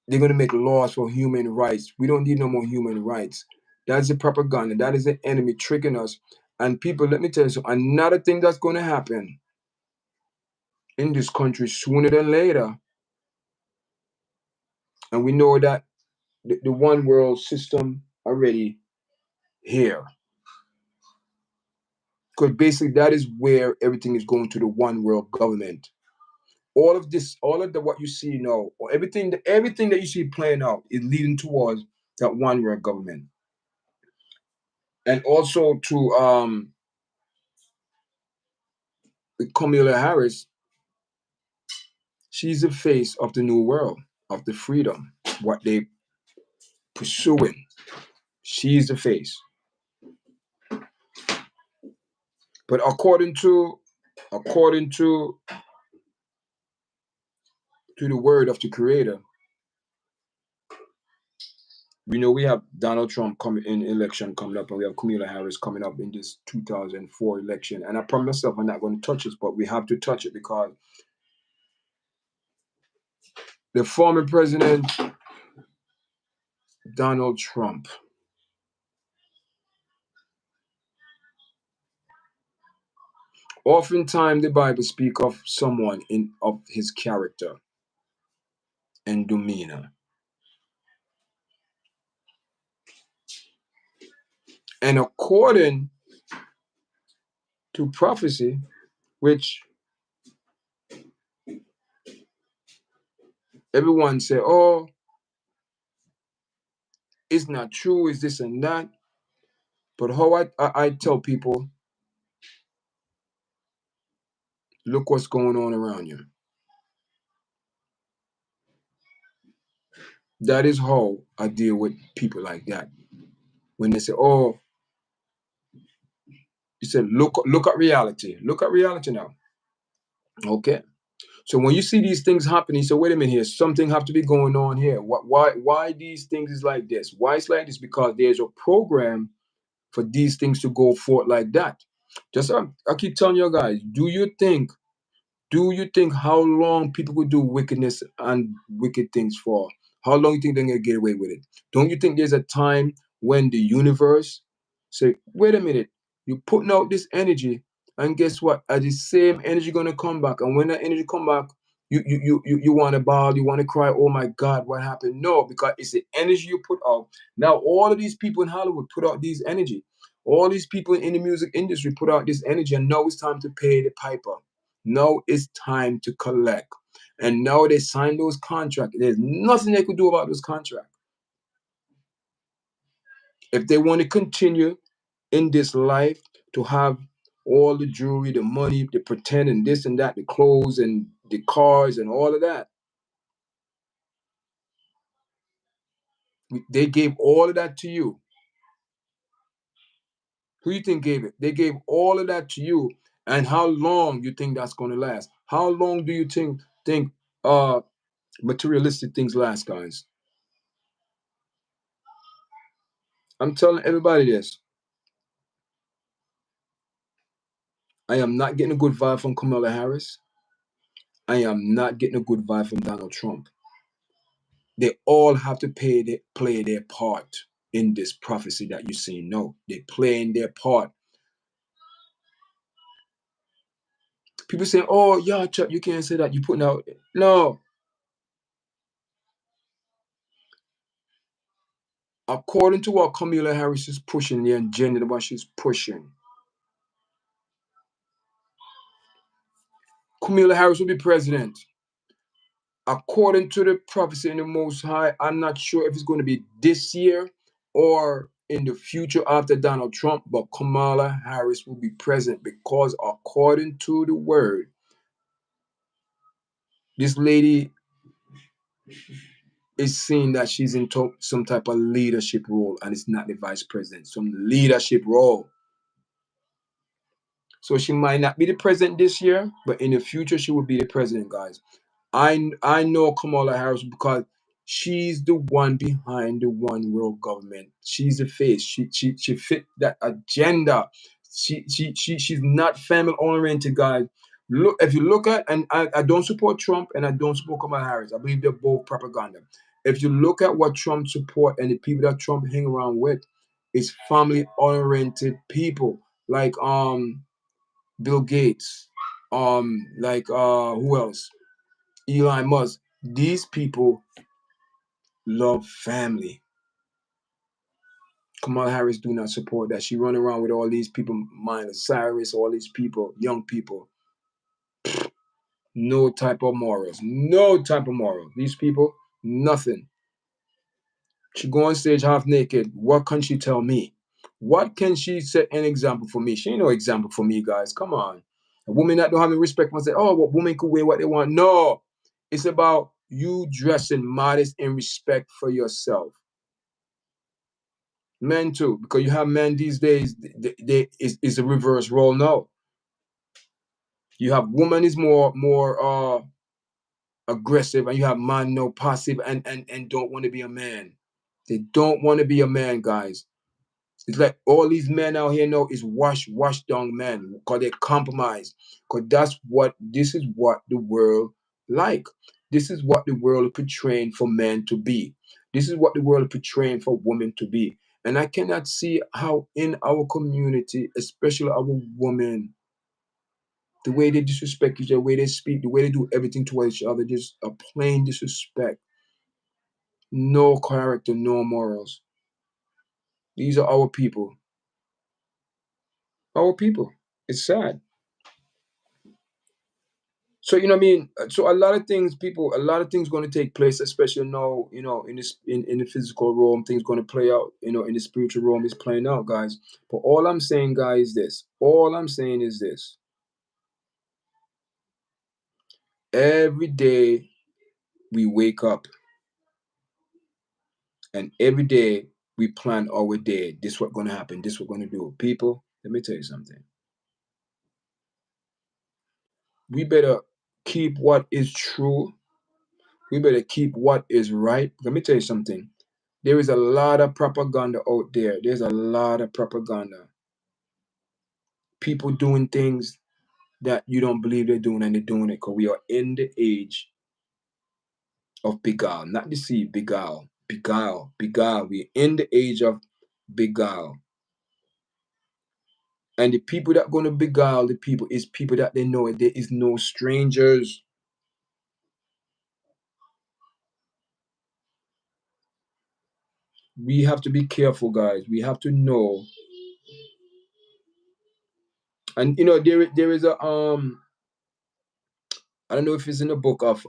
they're going to make laws for human rights. We don't need no more human rights. That's the propaganda. That is the enemy tricking us. And people, let me tell you something. Another thing that's going to happen in this country sooner than later, and we know that the one world system already here. Because basically that is where everything is going to, the one world government. All of this, all of the what you see now, or everything that you see playing out is leading towards that one world government. And also to Kamala Harris, she's the face of the new world, of the freedom, what they pursuing. She's the face. But according to the word of the creator, we know we have Donald Trump coming in election coming up, and we have Kamala Harris coming up in this 2004 election. And I promise myself I'm not going to touch it, but we have to touch it because the former president, Donald Trump, oftentimes the Bible speak of someone of his character and demeanor. And according to prophecy, which everyone say, oh, it's not true, it's this and that. But how I tell people, look what's going on around you. That is how I deal with people like that. When they say, oh, you said, look at reality. Look at reality now. Okay. So when you see these things happening, you say, wait a minute here, something have to be going on here. Why these things is like this? Why it's like this? Because there's a program for these things to go forth like that. Just I keep telling you guys, do you think how long people could do wickedness and wicked things for? How long you think they're gonna get away with it? Don't you think there's a time when the universe say, wait a minute, you're putting out this energy, and guess what? Are the same energy gonna come back? And when that energy come back, you want to bawl, you want to cry, oh my God, what happened? No, because it's the energy you put out. Now all of these people in Hollywood put out these energy. All these people in the music industry put out this energy, and now it's time to pay the piper. Now it's time to collect. And now they sign those contracts. There's nothing they could do about those contracts. If they want to continue in this life to have all the jewelry, the money, the pretend and this and that, the clothes and the cars and all of that, they gave all of that to you. Who you think gave it? They gave all of that to you. And how long you think that's going to last? How long do you think materialistic things last, guys? I'm telling everybody this. I am not getting a good vibe from Kamala Harris. I am not getting a good vibe from Donald Trump. They all have to play their part in this prophecy that you see. No, they're playing their part. People say, oh, yeah, Chuck, you can't say that. You're putting out. No. according to what Kamala Harris is pushing, the agenda, what she's pushing, Kamala Harris will be president. According to the prophecy in the Most High, I'm not sure if it's going to be this year or in the future after Donald Trump, but Kamala Harris will be president because according to the word, this lady is saying that she's in some type of leadership role, and it's not the vice president, some leadership role. So she might not be the president this year, but in the future she will be the president, guys. I know Kamala Harris because she's the one behind the one world government. She's the face. She fit that agenda. She's not family oriented, guys. Look, if you look at, and I don't support Trump and I don't support Kamala Harris. I believe they're both propaganda. If you look at what Trump support and the people that Trump hang around with, is family oriented people like Bill Gates, like who else? Elon Musk. These people love family. Kamala Harris do not support that. She run around with all these people, Miley Cyrus, all these people, young people. No type of morals. No type of morals. These people, nothing. She go on stage half naked. What can she tell me? What can she set an example for me? She ain't no example for me, guys. Come on. A woman that don't have any respect must say, oh, what women could wear what they want. No. It's about you dressing modest and respect for yourself. Men too, because you have men these days, they is a reverse role now. You have woman is more aggressive, and you have man no passive and don't want to be a man. They don't want to be a man, guys. It's like all these men out here now is wash down men because they compromise. Because this is what the world like. This is what the world is portraying for men to be. This is what the world is portraying for women to be. And I cannot see how in our community, especially our women, the way they disrespect each other, the way they speak, the way they do everything towards each other, just a plain disrespect. No character, no morals. These are our people. Our people. It's sad. So you know what I mean. So a lot of things going to take place, especially now. You know, in this in the physical realm, things going to play out. You know, in the spiritual realm, is playing out, guys. But all I'm saying, guys, is this. All I'm saying is this. Every day we wake up, and every day we plan our day. This what's going to happen. This what we're going to do. People, let me tell you something. We better keep what is true. We better keep what is right. Let me tell you something. There is a lot of propaganda out there. There's a lot of propaganda. People doing things that you don't believe they're doing, and they're doing it because we are in the age of beguile. Not deceive, beguile. Beguile. Beguile. We're in the age of beguile. And the people that are going to beguile the people is people that they know. There is no strangers. We have to be careful, guys. We have to know. And you know, there is a I don't know if it's in the book of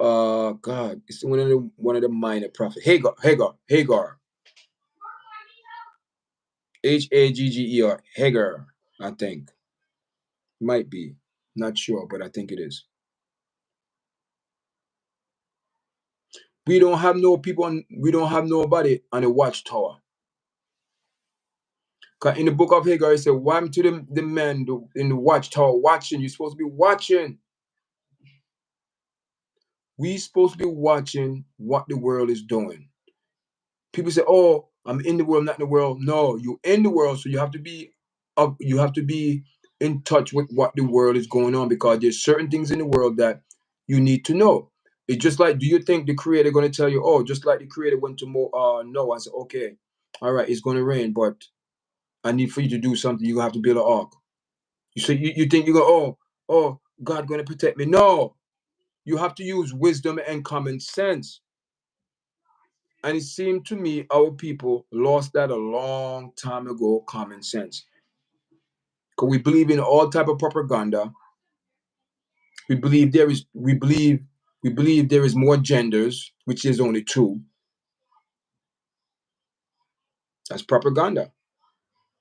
God. It's one of the minor prophets. Hagar. Hagger. Hagar, I think. Might be. Not sure, but I think it is. We don't have nobody on the watchtower. Cause in the book of Hagar, it said, why to the men in the watchtower watching? You're supposed to be watching. We supposed to be watching what the world is doing. People say, "Oh, I'm in the world, not in the world." No, you're in the world, so you have to be up. You have to be in touch with what the world is going on, because there's certain things in the world that you need to know. It's just like, do you think the creator going to tell you, "Oh, just like the creator went to Noah and said, okay, all right, it's going to rain, but I need for you to do something. You have to build an ark." You say you think you go, "Oh, God going to protect me?" No, you have to use wisdom and common sense. And it seemed to me our people lost that a long time ago, common sense. Because we believe in all type of propaganda. We believe there is more genders, which is only two. That's propaganda.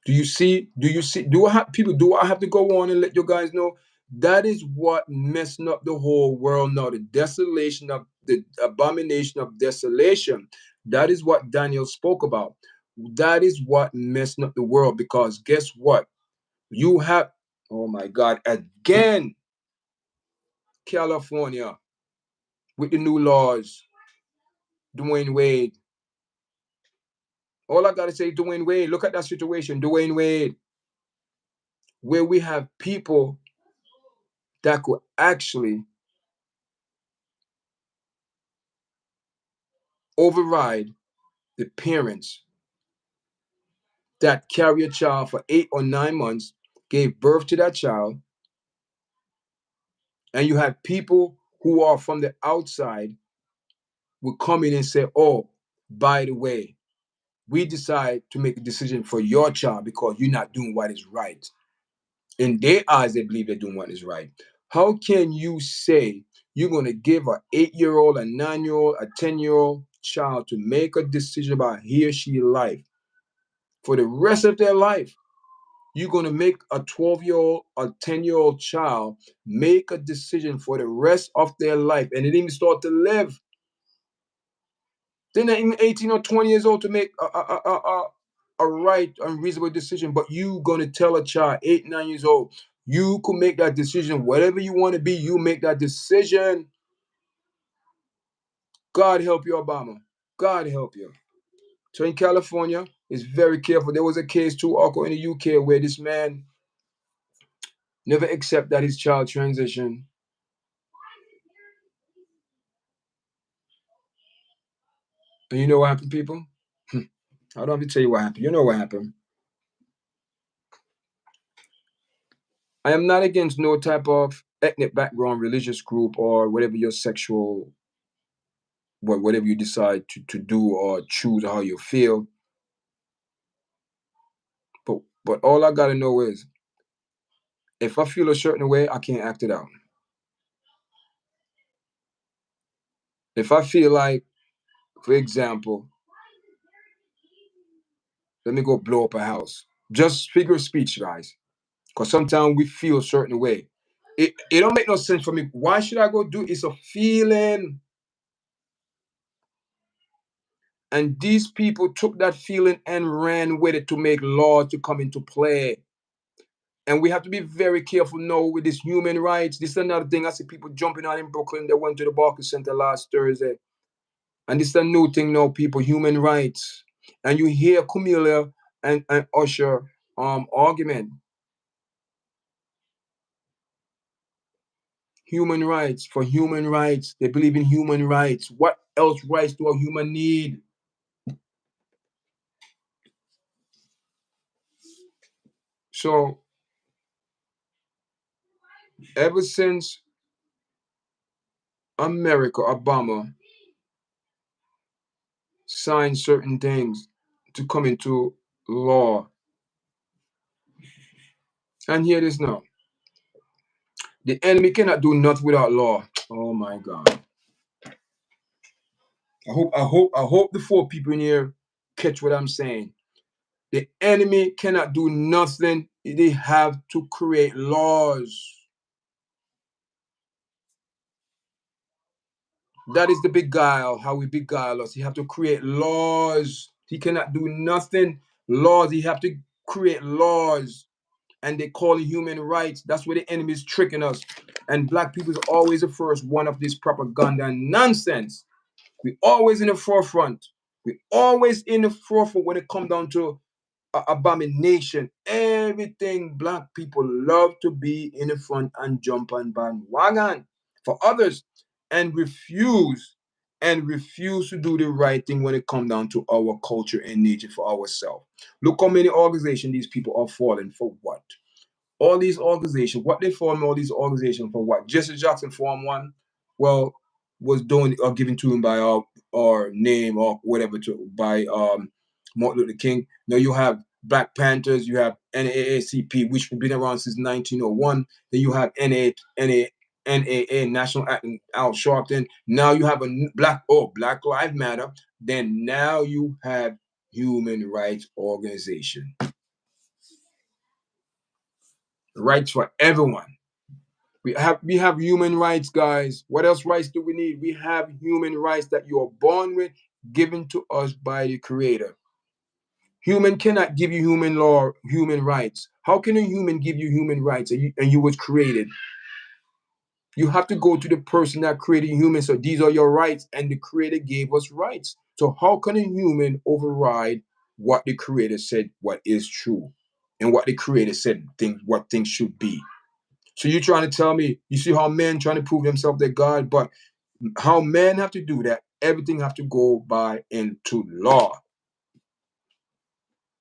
Do I have to go on and let you guys know? That is what messing up the whole world now. The desolation of the abomination of desolation. That is what Daniel spoke about. That is what messing up the world, because guess what? You have, oh my God, again, California with the new laws, Dwayne Wade. All I gotta say, Dwayne Wade, look at that situation, Dwayne Wade, where we have people that could actually override the parents that carry a child for 8 or 9 months, gave birth to that child, and you have people who are from the outside will come in and say, oh, by the way, we decide to make a decision for your child because you're not doing what is right. In their eyes, they believe they're doing what is right. How can you say you're going to give an 8-year-old, a 9-year-old, a 10-year-old child to make a decision about he or she life for the rest of their life? You're going to make a 12-year-old, a 10-year-old child make a decision for the rest of their life, and they didn't even start to live. They're not even 18 or 20 years old to make a right and reasonable decision. But you gonna tell a child 8, 9 years old, you could make that decision. Whatever you want to be, you make that decision. God help you, Obama. God help you. So in California, it's very careful. There was a case too, also in the UK, where this man never accept that his child transition. And you know what happened, people? I don't have to tell you what happened. You know what happened. I am not against no type of ethnic background, religious group, or whatever your sexual, whatever you decide to do or choose or how you feel. But all I gotta know is, if I feel a certain way, I can't act it out. If I feel like, for example, let me go blow up a house. Just figure of speech, guys. Because sometimes we feel a certain way. It don't make no sense for me. Why should I go do it? It's a feeling. And these people took that feeling and ran with it to make laws to come into play. And we have to be very careful now with this human rights. This is another thing I see people jumping on in Brooklyn. They went to the Barclays Center last Thursday. And this is a new thing now, people, human rights. And you hear Camellia and Usher argument. Human rights for human rights. They believe in human rights. What else rights do a human need? So ever since America, Obama signed certain things to come into law. And hear this now. The enemy cannot do nothing without law. Oh my God. I hope the 4 people in here catch what I'm saying. The enemy cannot do nothing. They have to create laws. That is the beguile, how we beguile us. He have to create laws. He cannot do nothing. Laws. He have to create laws. And they call it human rights. That's where the enemy is tricking us. And black people is always the first one of this propaganda and nonsense. We always in the forefront. We always in the forefront when it comes down to abomination. Everything black people love to be in the front and jump on bandwagon for others and refuse to do the right thing when it comes down to our culture and nature for ourselves. Look how many organizations these people are falling for. What? All these organizations, what they form all these organizations for what? Jesse Jackson formed one, well, was doing or given to him by or name or whatever by Martin Luther King. Now you have Black Panthers, you have NAACP, which has been around since 1901. Then you have NAA, National Anthem, Al Sharpton. Now you have a Black Lives Matter. Then now you have Human Rights Organization. Rights for everyone. We have human rights, guys. What else rights do we need? We have human rights that you are born with, given to us by the Creator. Human cannot give you human rights. How can a human give you human rights and you was created? You have to go to the person that created humans. So these are your rights, and the Creator gave us rights. So how can a human override what the Creator said, what is true, and what the Creator said, what things should be? So you're trying to tell me, you see how men trying to prove themselves they're God, but how men have to do that, everything have to go by into law.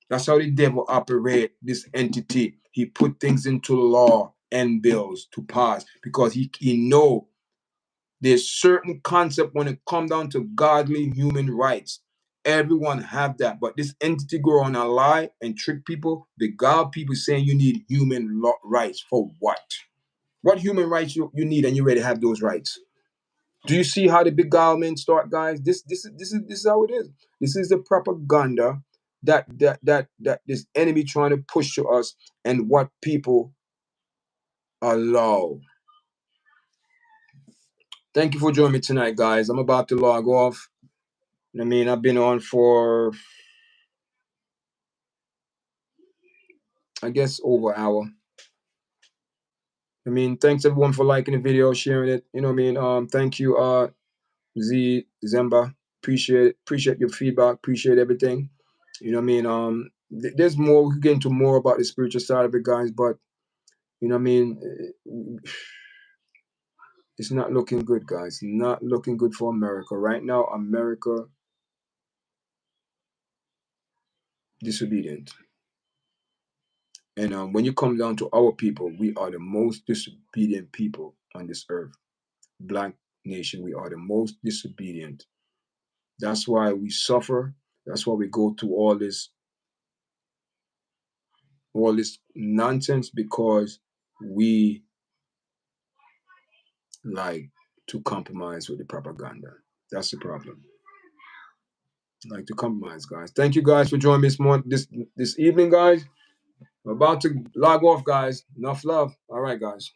That's how the devil operate, this entity. He put things into law and bills to pass because he know there's certain concept when it come down to godly human rights. Everyone have that, but this entity go on a lie and trick people. The God people saying you need human rights for what? What human rights you need and you already have those rights? Do you see how the big government start, guys? This is how it is. This is the propaganda that this enemy trying to push to us and what people allow. Thank you for joining me tonight, guys. I'm about to log off. I mean, I've been on for, I guess, over an hour. I mean, thanks everyone for liking the video, sharing it. You know what I mean? Thank you, Zemba. Appreciate your feedback. Appreciate everything. You know what I mean? There's more. We can get into more about the spiritual side of it, guys. But you know what I mean? It's not looking good, guys. Not looking good for America right now. America disobedient. And when you come down to our people, we are the most disobedient people on this earth. Black nation, we are the most disobedient. That's why we suffer. That's why we go through all this nonsense, because we like to compromise with the propaganda. That's the problem. Like to compromise, guys. Thank you guys for joining me this evening, guys. We're about to log off, guys. Enough love. All right, guys.